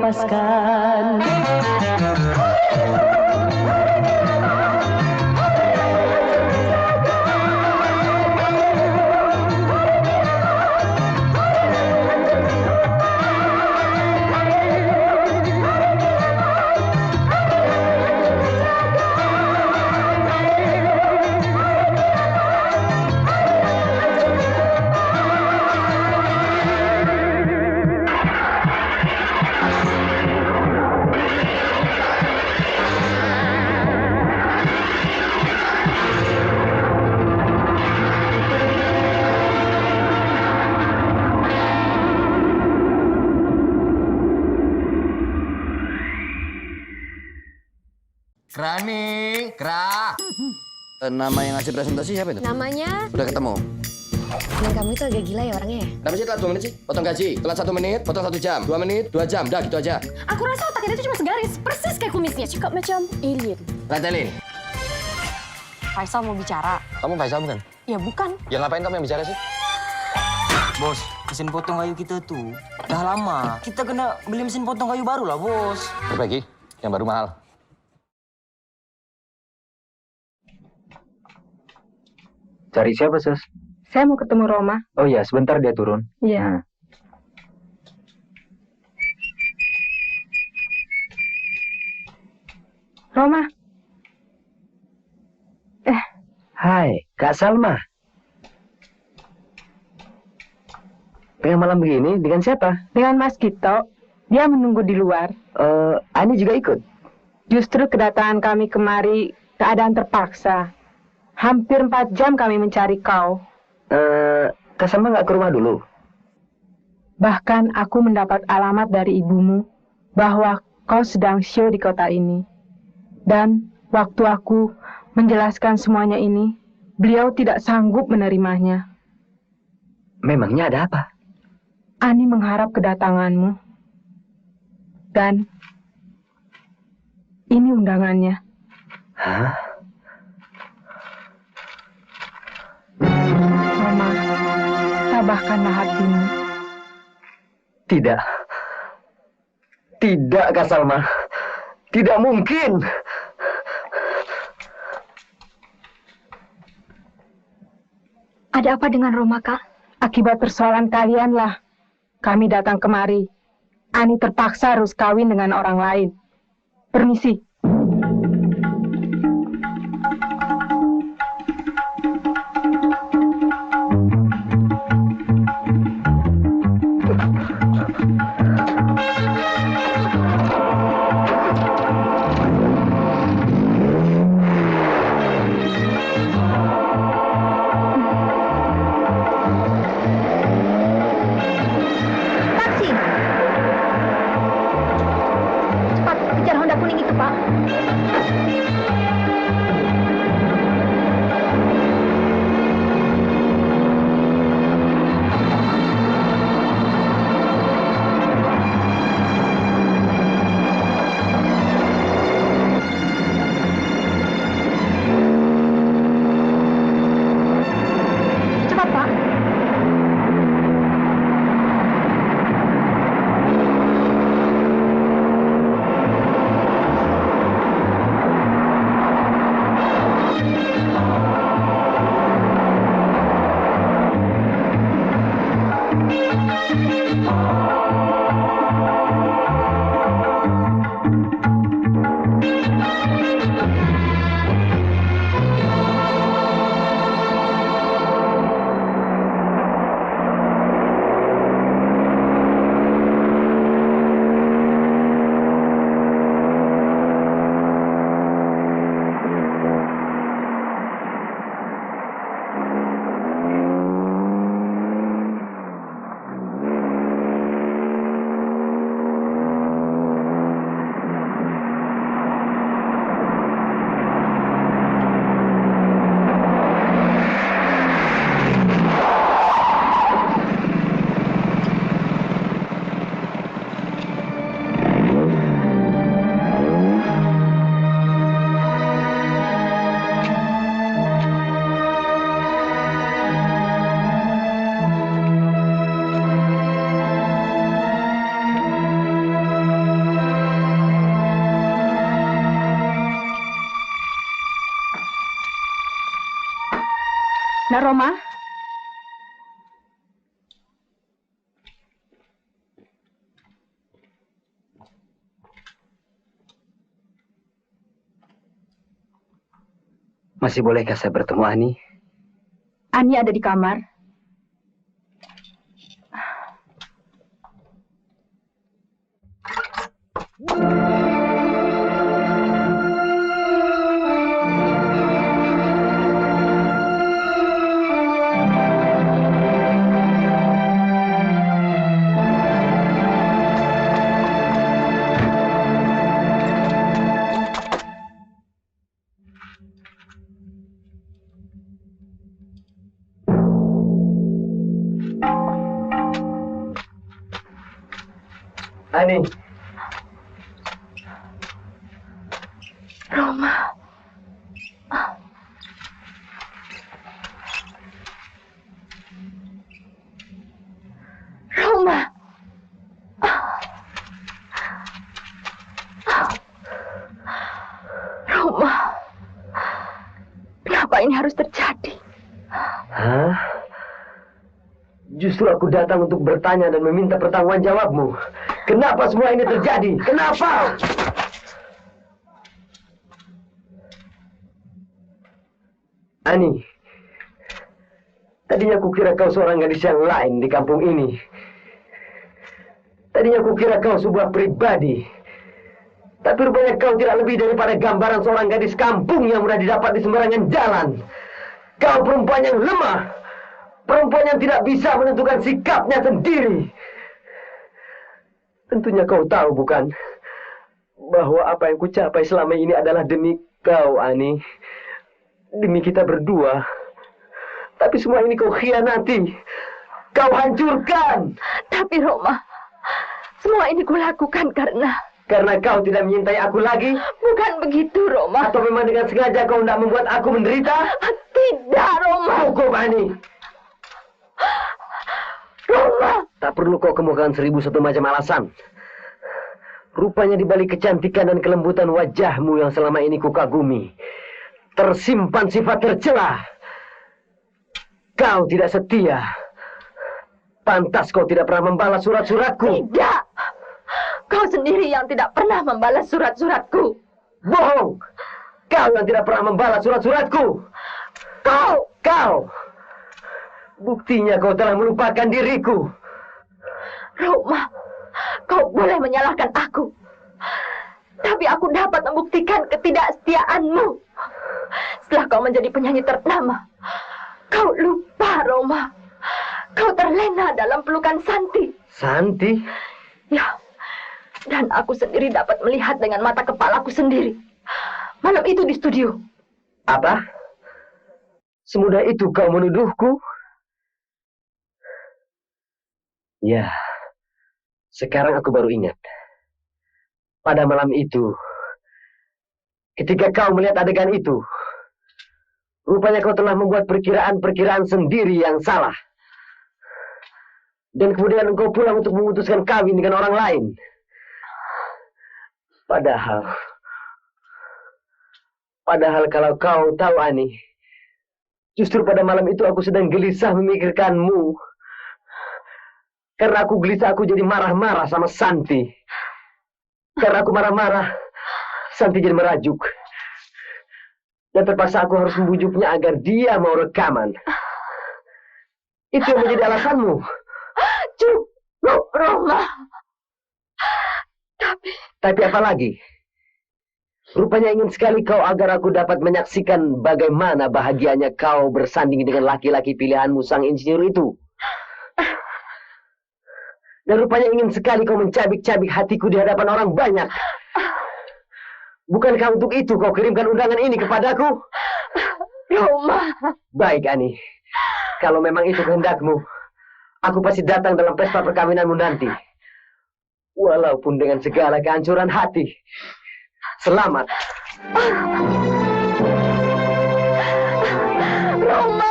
hempaskan. Kera nih, kera. Nama yang ngasih presentasi siapa itu? Namanya... Udah ketemu? Temen kamu itu agak gila ya orangnya ya? Kenapa sih telat 2 menit sih? Potong gaji, telat 1 menit, potong 1 jam, 2 menit, 2 jam, dah gitu aja. Aku rasa otaknya itu cuma segaris, persis kayak kumisnya. Cakap macam alien. Retelin. Faisal mau bicara. Kamu Faisal bukan? Ya bukan. Ya ngapain kamu yang bicara sih? Bos, mesin potong kayu kita tuh udah lama. Kita kena beli mesin potong kayu baru lah, Bos. Perbaiki, yang baru mahal. Cari siapa, Sus? Saya mau ketemu Roma. Oh iya, sebentar dia turun. Iya. Roma. Hai, Kak Salma. Tengah malam begini, dengan siapa? Dengan Mas Gito. Dia menunggu di luar. Ani juga ikut? Justru kedatangan kami kemari keadaan terpaksa. Hampir 4 jam kami mencari kau. Kak Salma nggak ke rumah dulu? Bahkan aku mendapat alamat dari ibumu bahwa kau sedang show di kota ini. Dan waktu aku menjelaskan semuanya ini, beliau tidak sanggup menerimanya. Memangnya ada apa? Ani mengharap kedatanganmu. Dan ini undangannya. Hah? Mama, tabahkanlah hatimu. Tidak. Tidak, Kak Salma. Tidak mungkin. Ada apa dengan Roma, Kak? Akibat persoalan kalianlah kami datang kemari. Ani terpaksa harus kawin dengan orang lain. Permisi. Nak Roma? Masih bolehkah saya bertemu Ani? Ani ada di kamar. Ani. Roma. Roma. Roma. Kenapa ini harus terjadi? Hah? Justru aku datang untuk bertanya dan meminta pertanggungjawabmu. Kenapa semua ini terjadi? Kenapa? Ani, tadinya kukira kau seorang gadis yang lain di kampung ini. Tadinya kukira kau sebuah pribadi. Tapi rupanya kau tidak lebih daripada gambaran seorang gadis kampung yang mudah didapat di sembarangan jalan. Kau perempuan yang lemah. Perempuan yang tidak bisa menentukan sikapnya sendiri. Tentunya kau tahu, bukan? Bahwa apa yang kucapai selama ini adalah demi kau, Ani. Demi kita berdua. Tapi semua ini kau khianati. Kau hancurkan. Tapi Roma, semua ini kulakukan karena kau tidak menyintai aku lagi? Bukan begitu, Roma. Atau memang dengan sengaja kau tidak membuat aku menderita? Tidak, Roma. Cukup, Ani. Roma. Tak perlu kau kemukakan 1001 macam alasan. Rupanya di balik kecantikan dan kelembutan wajahmu yang selama ini kukagumi, tersimpan sifat tercela. Kau tidak setia. Pantas kau tidak pernah membalas surat-suratku. Tidak. Kau sendiri yang tidak pernah membalas surat-suratku. Bohong. Kau yang tidak pernah membalas surat-suratku. Kau. Buktinya kau telah melupakan diriku. Roma, kau boleh menyalahkan aku. Tapi aku dapat membuktikan ketidaksetiaanmu. Setelah kau menjadi penyanyi ternama, kau lupa, Roma. Kau terlena dalam pelukan Santi. Santi? Ya, dan aku sendiri dapat melihat dengan mata kepalaku sendiri. Malam itu di studio. Apa? Semudah itu kau menuduhku? Ya, sekarang aku baru ingat. Pada malam itu, ketika kau melihat adegan itu, rupanya kau telah membuat perkiraan-perkiraan sendiri yang salah. Dan kemudian engkau pulang untuk memutuskan kawin dengan orang lain. Padahal kalau kau tahu, Ani, justru pada malam itu aku sedang gelisah memikirkanmu. Karena aku gelisah, aku jadi marah-marah sama Santi. Karena aku marah-marah, Santi jadi merajuk. Dan terpaksa aku harus membujuknya agar dia mau rekaman. Itu yang menjadi alasanmu. Cukup, Roma. Tapi apa lagi? Rupanya ingin sekali kau agar aku dapat menyaksikan bagaimana bahagianya kau bersanding dengan laki-laki pilihanmu, sang insinyur itu. Dan rupanya ingin sekali kau mencabik-cabik hatiku di hadapan orang banyak. Bukankah untuk itu kau kirimkan undangan ini kepadaku? Roma. Baik, Ani. Kalau memang itu kehendakmu, aku pasti datang dalam pesta perkawinanmu nanti. Walaupun dengan segala kehancuran hati. Selamat. Roma.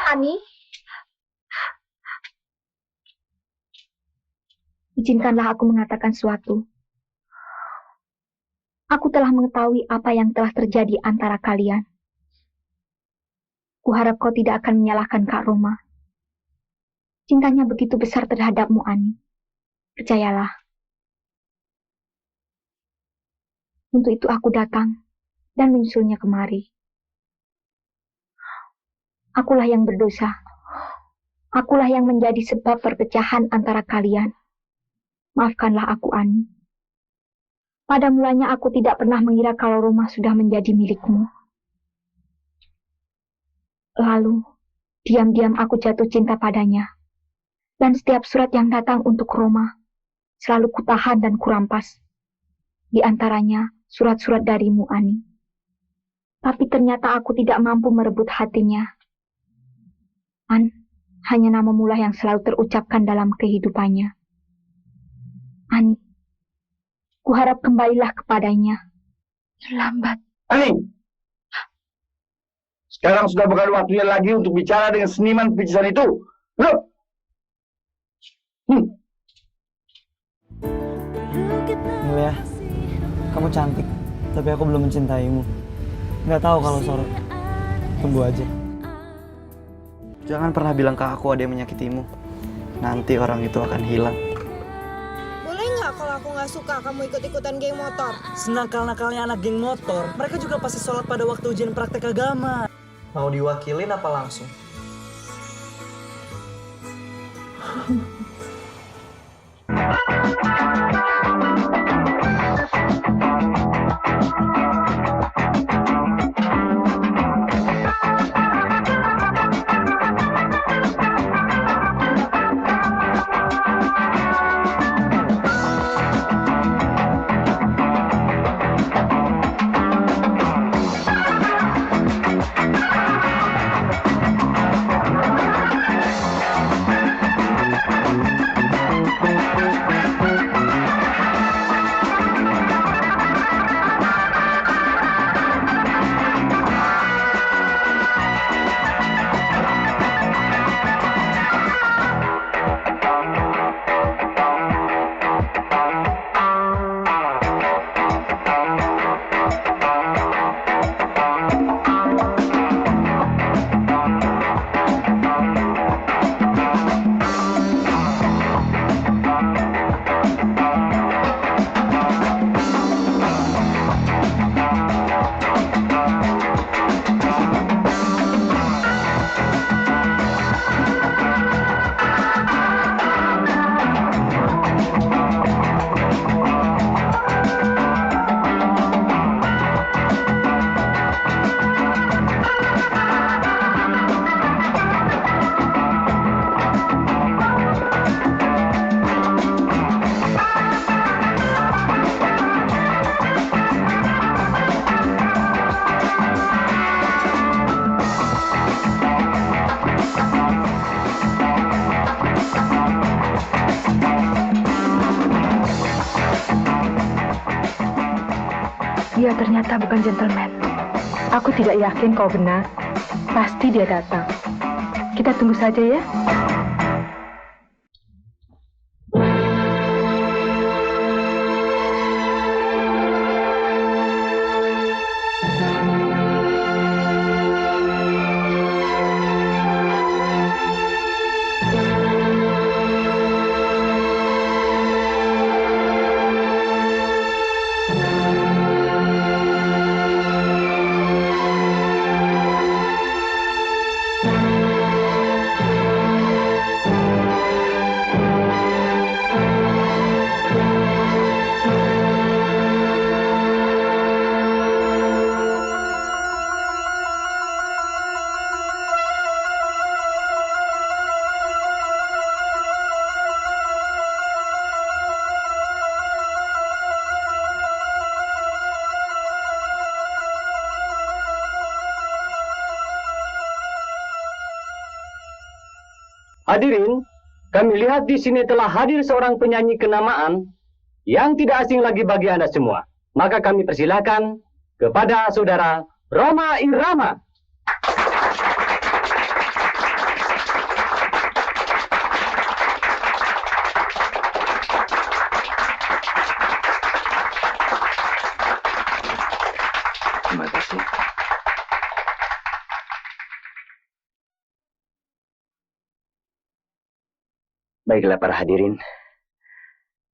Ani, izinkanlah aku mengatakan sesuatu. Aku telah mengetahui apa yang telah terjadi antara kalian. Kuharap kau tidak akan menyalahkan Kak Roma. Cintanya begitu besar terhadapmu, Ani. Percayalah. Untuk itu aku datang dan menyusulnya kemari. Akulah yang berdosa. Akulah yang menjadi sebab perpecahan antara kalian. Maafkanlah aku, Ani. Pada mulanya aku tidak pernah mengira kalau Roma sudah menjadi milikmu. Lalu, diam-diam aku jatuh cinta padanya. Dan setiap surat yang datang untuk Roma, selalu kutahan dan kurampas. Di antaranya, surat-surat darimu, Ani. Tapi ternyata aku tidak mampu merebut hatinya. An, hanya nama mula yang selalu terucapkan dalam kehidupannya. Ani, kuharap kembalilah kepadanya. Terlambat. Ani! Sekarang sudah bukan waktunya lagi untuk bicara dengan seniman picisan itu. Loh! Mulia, kamu cantik, tapi aku belum mencintaimu. Nggak tahu kalau sore. Tunggu aja. Jangan pernah bilang ke aku ada yang menyakitimu. Nanti orang itu akan hilang. Boleh nggak kalau aku nggak suka kamu ikut-ikutan geng motor? Senakal-nakalnya anak geng motor, mereka juga pasti sholat pada waktu ujian praktek agama. Mau diwakilin apa langsung? Dia ternyata bukan gentleman. Aku tidak yakin kau benar. Pasti dia datang. Kita tunggu saja ya. Hadirin, kami lihat di sini telah hadir seorang penyanyi kenamaan yang tidak asing lagi bagi Anda semua. Maka kami persilakan kepada saudara Rhoma Irama. Terima kasih. Baiklah para hadirin,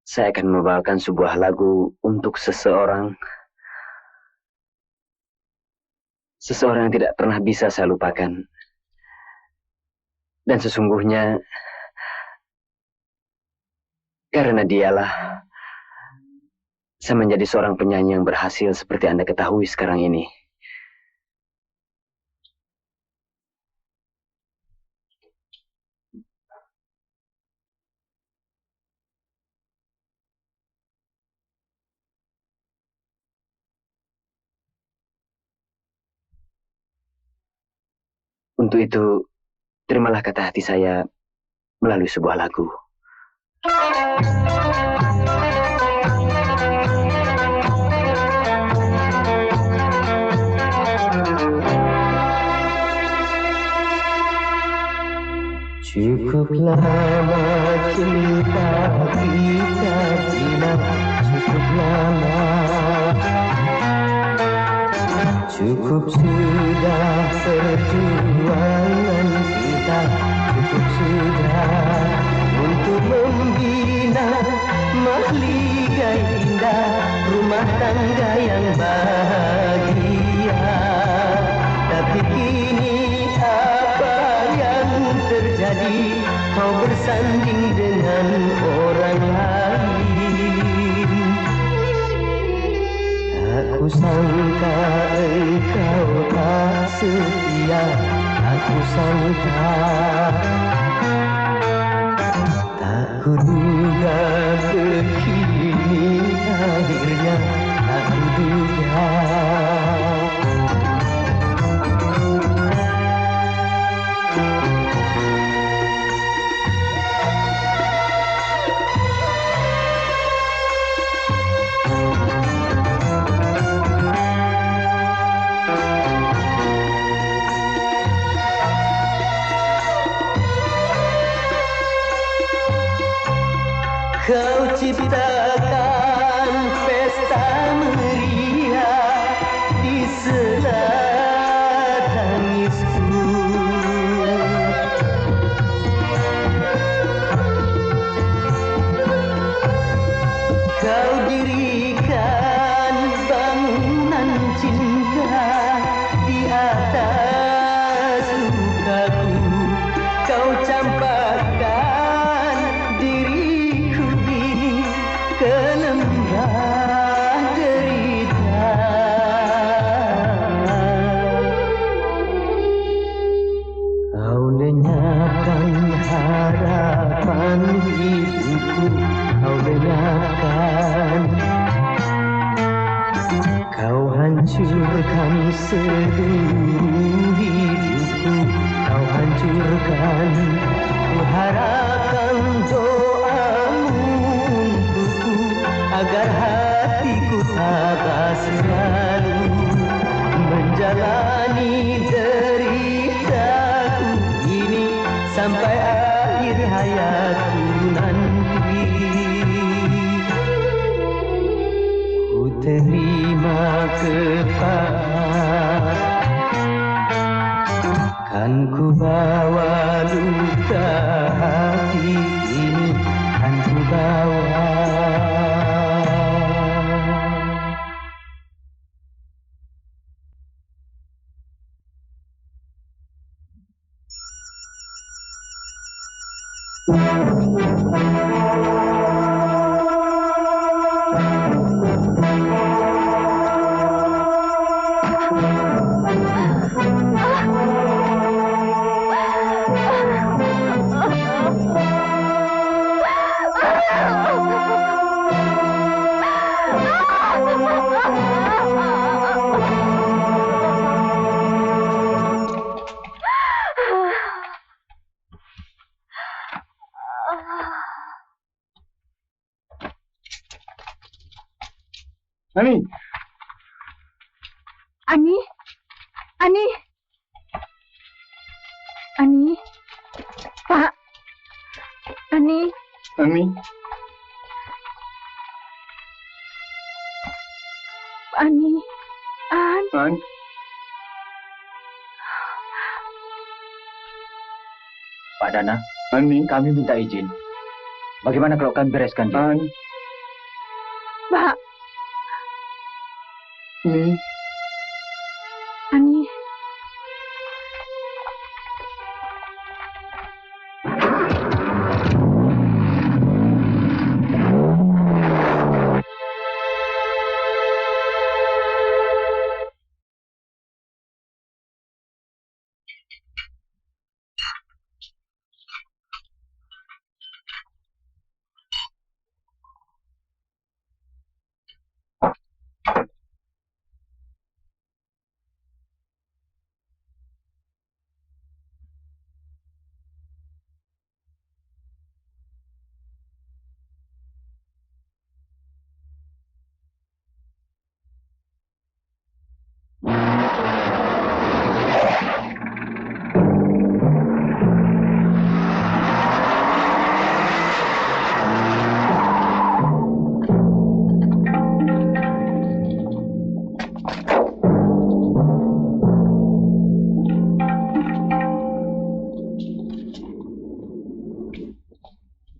saya akan membawakan sebuah lagu untuk seseorang yang tidak pernah bisa saya lupakan. Dan sesungguhnya karena dialah saya menjadi seorang penyanyi yang berhasil seperti Anda ketahui sekarang ini. Untuk itu, terimalah kata hati saya melalui sebuah lagu. Cukup lama cinta kita bina, cukup lama. Cukup sudah perjuangan kita, cukup sudah untuk membina mahligai indah rumah tangga yang bahagia. Tapi kini apa yang terjadi? Kau bersanding dengan orang lain. Tak kusangka engkau tak setia, tak kusangka. Tak kuduga begini akhirnya, tak kuduga. Kau ciptakan pesta meriah di sela tangisku. Kau dirikan bangunan cinta di atas lukaku. Kau campakkan diriku ini ke lembah derita. Kau lenyapkan harapan hidupku, kau lenyapkan. Kau hancurkan seluruh hidupku, kau hancurkan. Ku harapkan doamu untukku agar hatiku tabah selalu menjalani deritaku ini sampai akhir hayatku nanti. Ku terima kepala, kan ku bawa luka hati ini, kan ku bawa. Ani. Ani. Ani. Ani. Pak. Ani. Ani. Ani. An. An. Pak Dana, Ani. kami minta izin. Bagaimana kalau kami bereskan dia? An. Pak. Ani. Ani.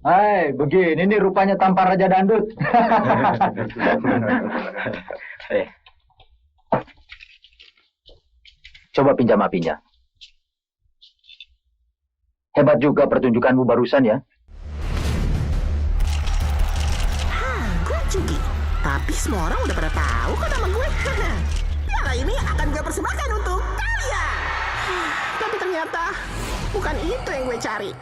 Hai, begini nih rupanya tampar Raja Dangdut. Coba pinjam apinya. Hebat juga pertunjukanmu barusan ya. Gue Juki. Tapi semua orang udah pada tahu kok nama gue. Piala ini akan gue persembahkan untuk kalian. Tapi ternyata bukan itu yang gue cari.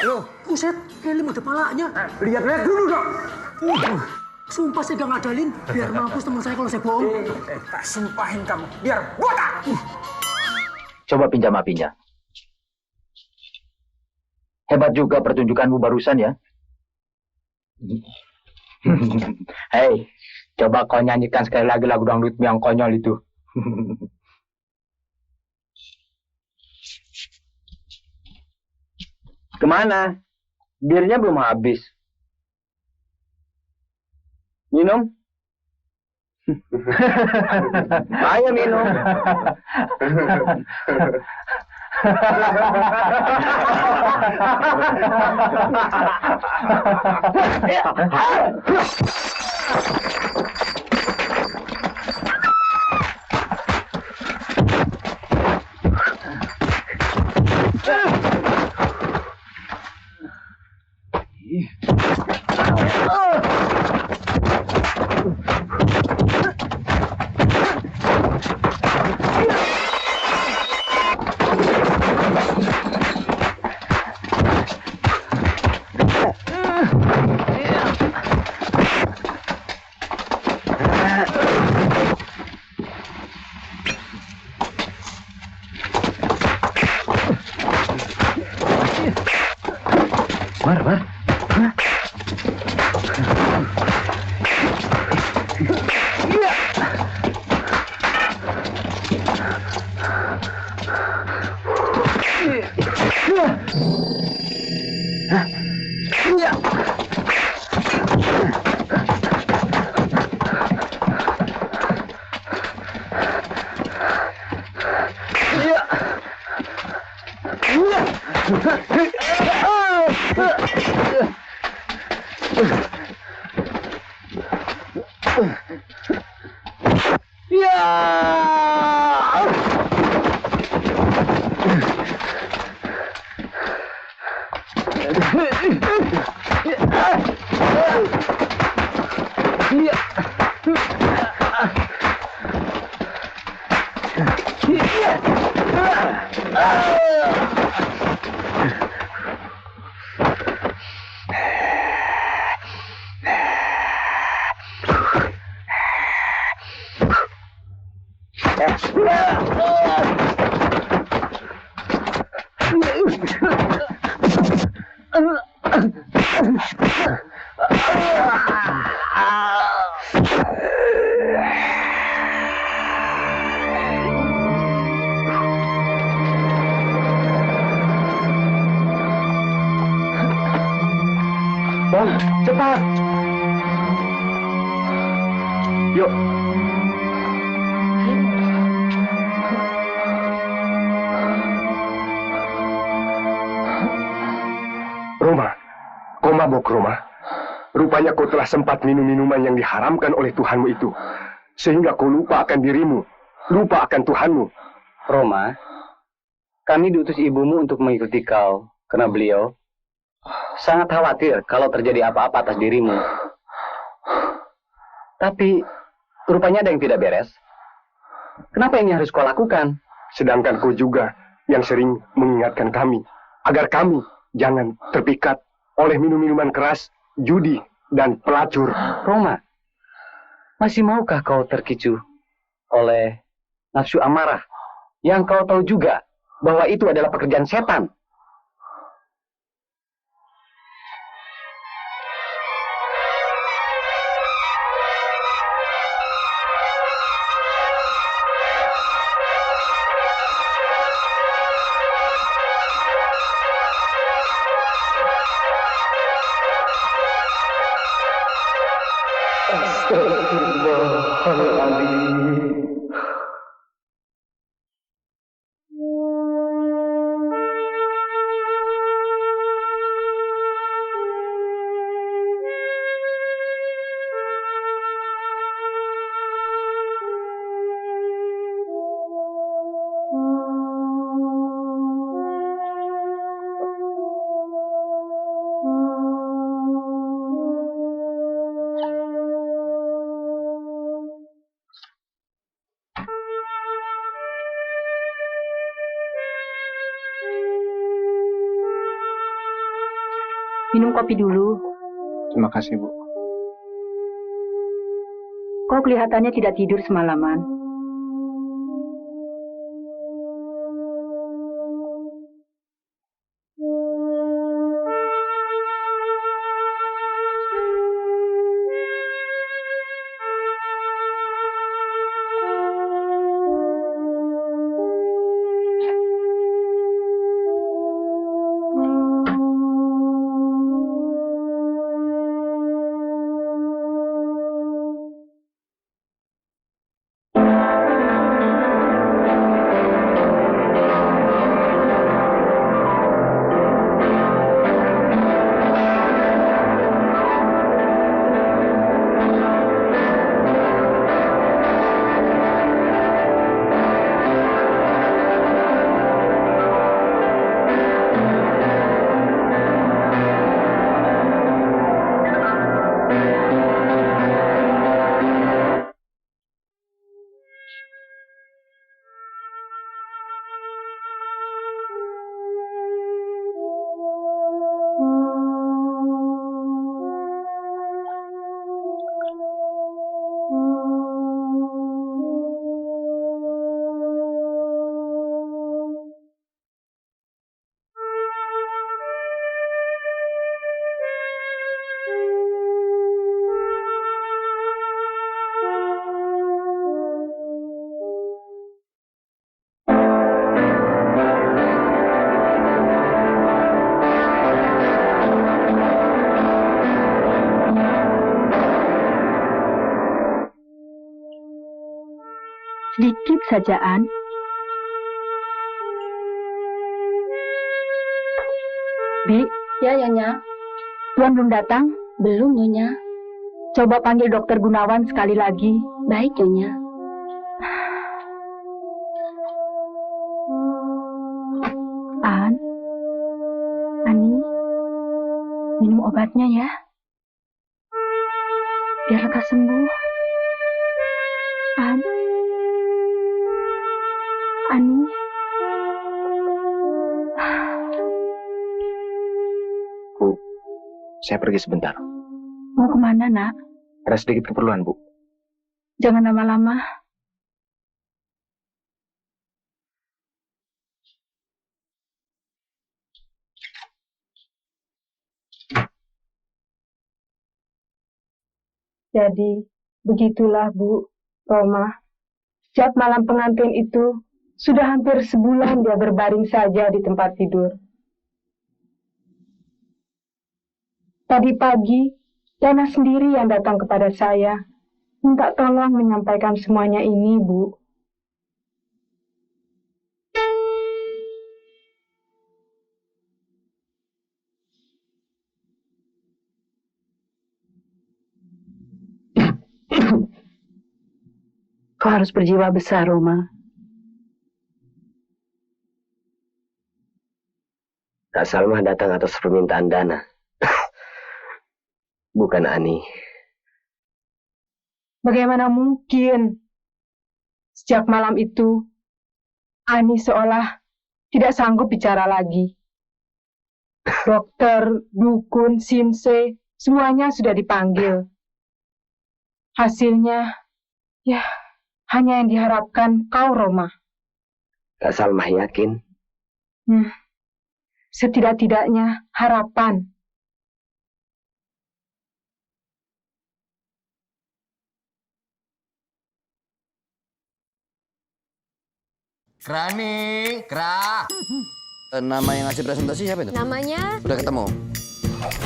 Loh, buset, helm ada palanya. Lihat dulu dong. Sumpah saya gak ngadalin, biar mampus teman saya kalau saya bohong. Tak sumpahin kamu, biar botak. Coba pinjam apinya. Hebat juga pertunjukanmu barusan ya. Hei, coba kau nyanyikan sekali lagi lagu dangdut yang konyol itu. Kemana? Birnya belum habis. Minum? Ayo minum. Cepat. Yuk. Roma, kau mabok Roma. Rupanya kau telah sempat minum minuman yang diharamkan oleh Tuhanmu itu. Sehingga kau lupa akan dirimu, lupa akan Tuhanmu. Roma, kami diutus ibumu untuk mengikuti kau, karena beliau sangat khawatir kalau terjadi apa-apa atas dirimu. Tapi rupanya ada yang tidak beres. Kenapa ini harus kau lakukan? Sedangkan kau juga yang sering mengingatkan kami agar kami jangan terpikat oleh minum-minuman keras, judi, dan pelacur. Roma, masih maukah kau terkicu oleh nafsu amarah yang kau tahu juga bahwa itu adalah pekerjaan setan? Astagfirullahaladzim. minum kopi dulu. Terima kasih, Bu. Kau kelihatannya tidak tidur semalaman. Sedikit saja, An. Bi. Ya, Nyonya. Tuan belum datang? Belum, Nyonya. Coba panggil Dokter Gunawan sekali lagi. Baik, Nyonya. An. Ani. Minum obatnya ya. Biar lekas sembuh. An. Ani. Bu, saya pergi sebentar. Mau kemana, nak? Ada sedikit keperluan, Bu. Jangan lama-lama. Jadi, begitulah, Bu, Roma. Sejak malam pengantin itu, sudah hampir sebulan dia berbaring saja di tempat tidur. Tadi pagi, Dana sendiri yang datang kepada saya, minta tolong menyampaikan semuanya ini, Bu. Kau harus berjiwa besar, Roma. Kak Salma datang atas permintaan Dana. Bukan Ani. Bagaimana mungkin? Sejak malam itu, Ani seolah tidak sanggup bicara lagi. Dokter, dukun, sinse, semuanya sudah dipanggil. Hasilnya, ya, hanya yang diharapkan kau, Roma. Kak Salma yakin? Setidak-tidaknya harapan. Krani, Kra. Nama yang ngasih presentasi siapa itu? Namanya? Udah ketemu.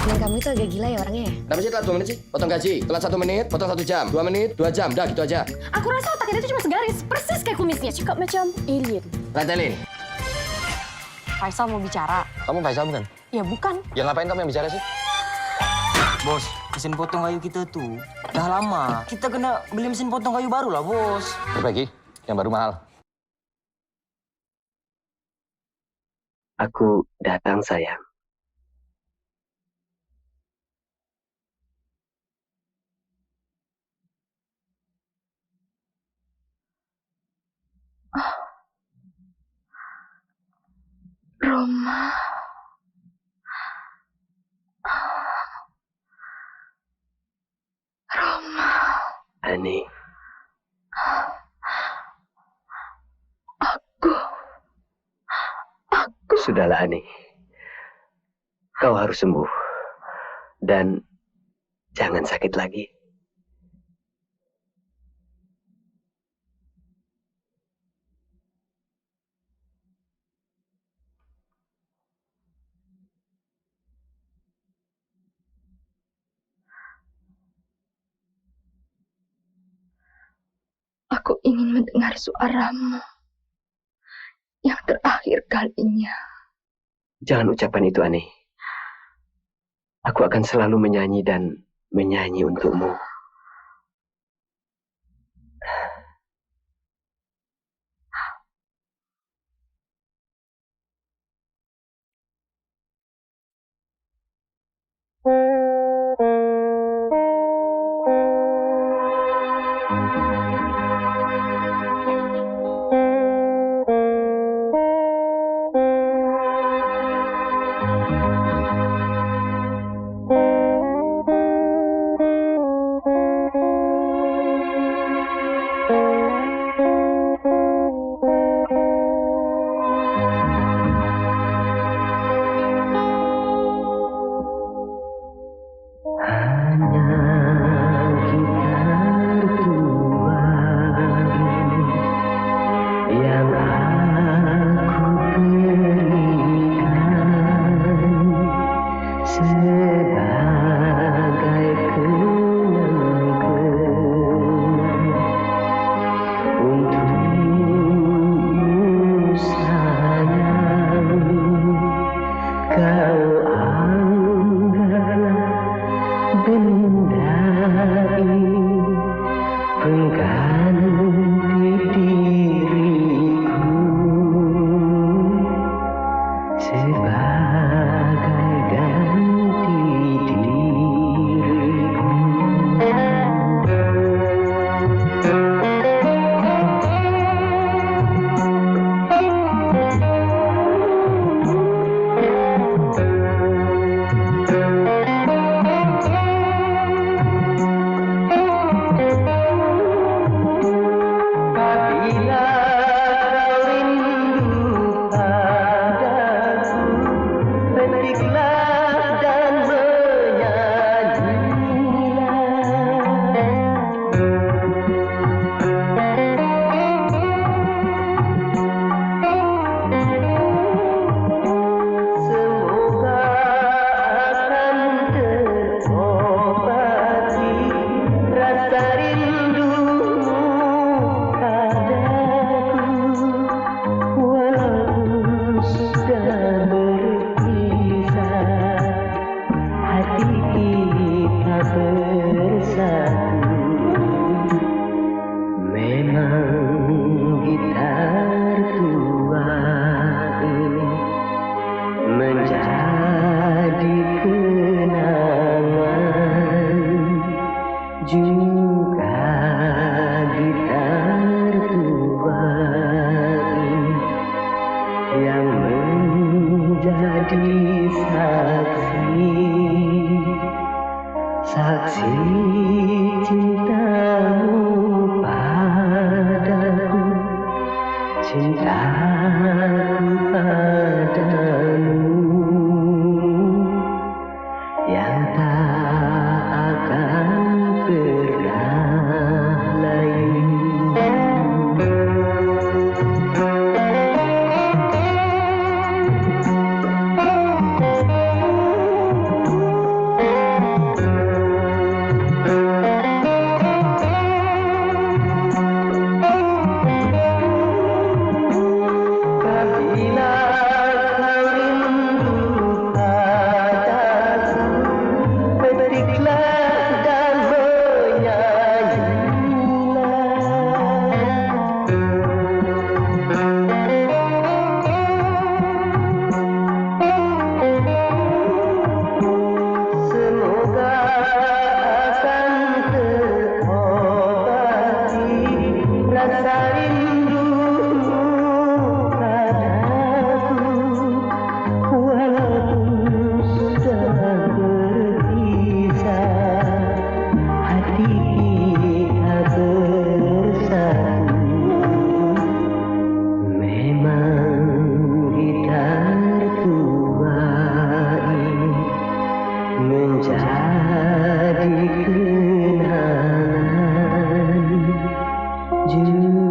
Dan kamu itu agak gila ya orangnya ya? Kenapa sih telat 2 menit sih? Potong gaji, telat 1 menit, potong 1 jam, 2 menit, 2 jam, dah gitu aja. Aku rasa otaknya itu cuma segaris, persis kayak kumisnya, cakep macam alien. Rantelin. Faisal mau bicara. Kamu Faisal bukan? Ya bukan. Ya ngapain kamu yang bicara sih? Bos, mesin potong kayu kita tuh udah lama. Kita kena beli mesin potong kayu baru lah, Bos. Perbaiki, yang baru mahal. Aku datang, sayang. Roma. Ani. Aku. Sudahlah, Ani. Kau harus sembuh. Dan jangan sakit lagi. Aku ingin mendengar suaramu yang terakhir kalinya. Jangan ucapkan itu, Ani. Aku akan selalu menyanyi dan menyanyi untukmu.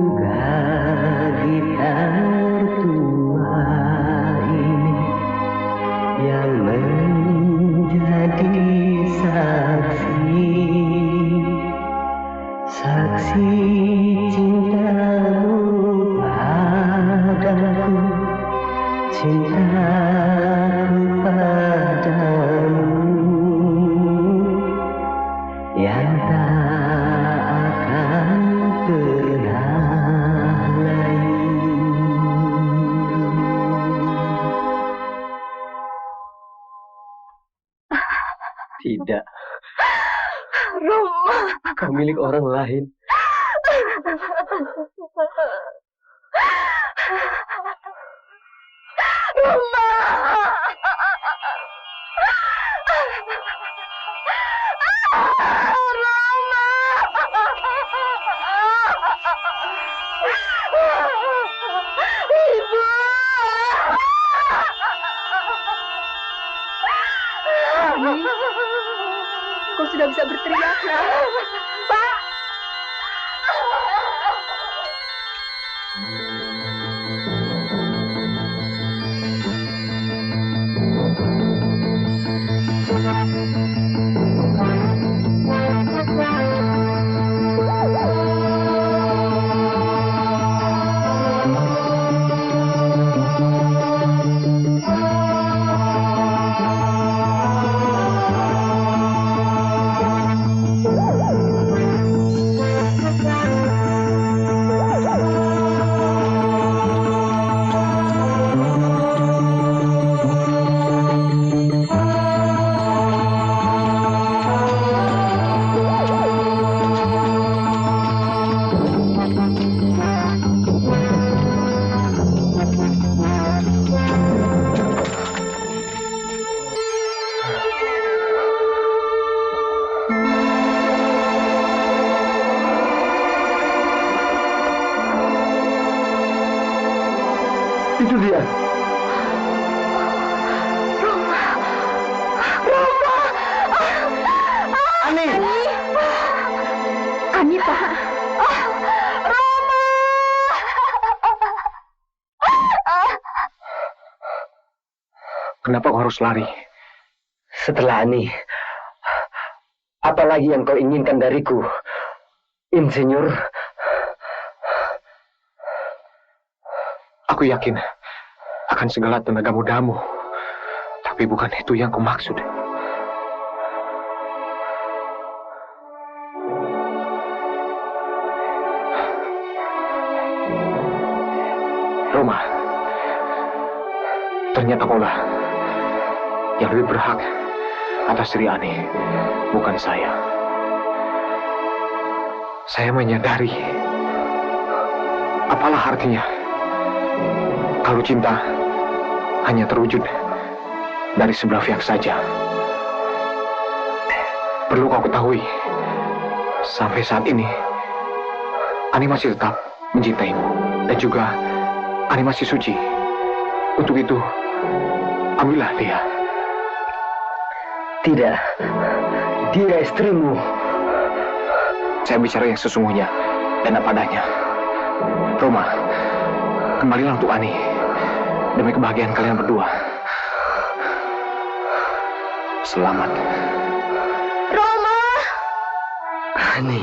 juga kita mertua ini yang menjadi saksi cintamu padaku, cintaku padamu yang tak akan pernah layu. Tidak. Roma. Kau milik orang lain. Roma. Ibu. Ani, kau sudah bisa berteriak, nak. Pak. Itu dia. Roma. Roma. Ani. Ani, Pak. Roma. Kenapa kau harus lari? Setelah Ani, apa lagi yang kau inginkan dariku, Insinyur? Aku yakin akan segala tenaga mudamu, tapi bukan itu yang kumaksud. Roma, ternyata kaulah yang lebih berhak atas Sri Ani, bukan saya. Saya menyadari apalah artinya kalau cinta hanya terwujud dari sebelah pihak saja. Perlu kau ketahui, sampai saat ini Ani masih tetap mencintaimu, dan juga Ani masih suci. Untuk itu, ambillah dia. Tidak, dia istrimu. Saya bicara yang sesungguhnya dan apa adanya. Roma, kembalilah untuk Ani, demi kebahagiaan kalian berdua. Selamat. Roma. Ani.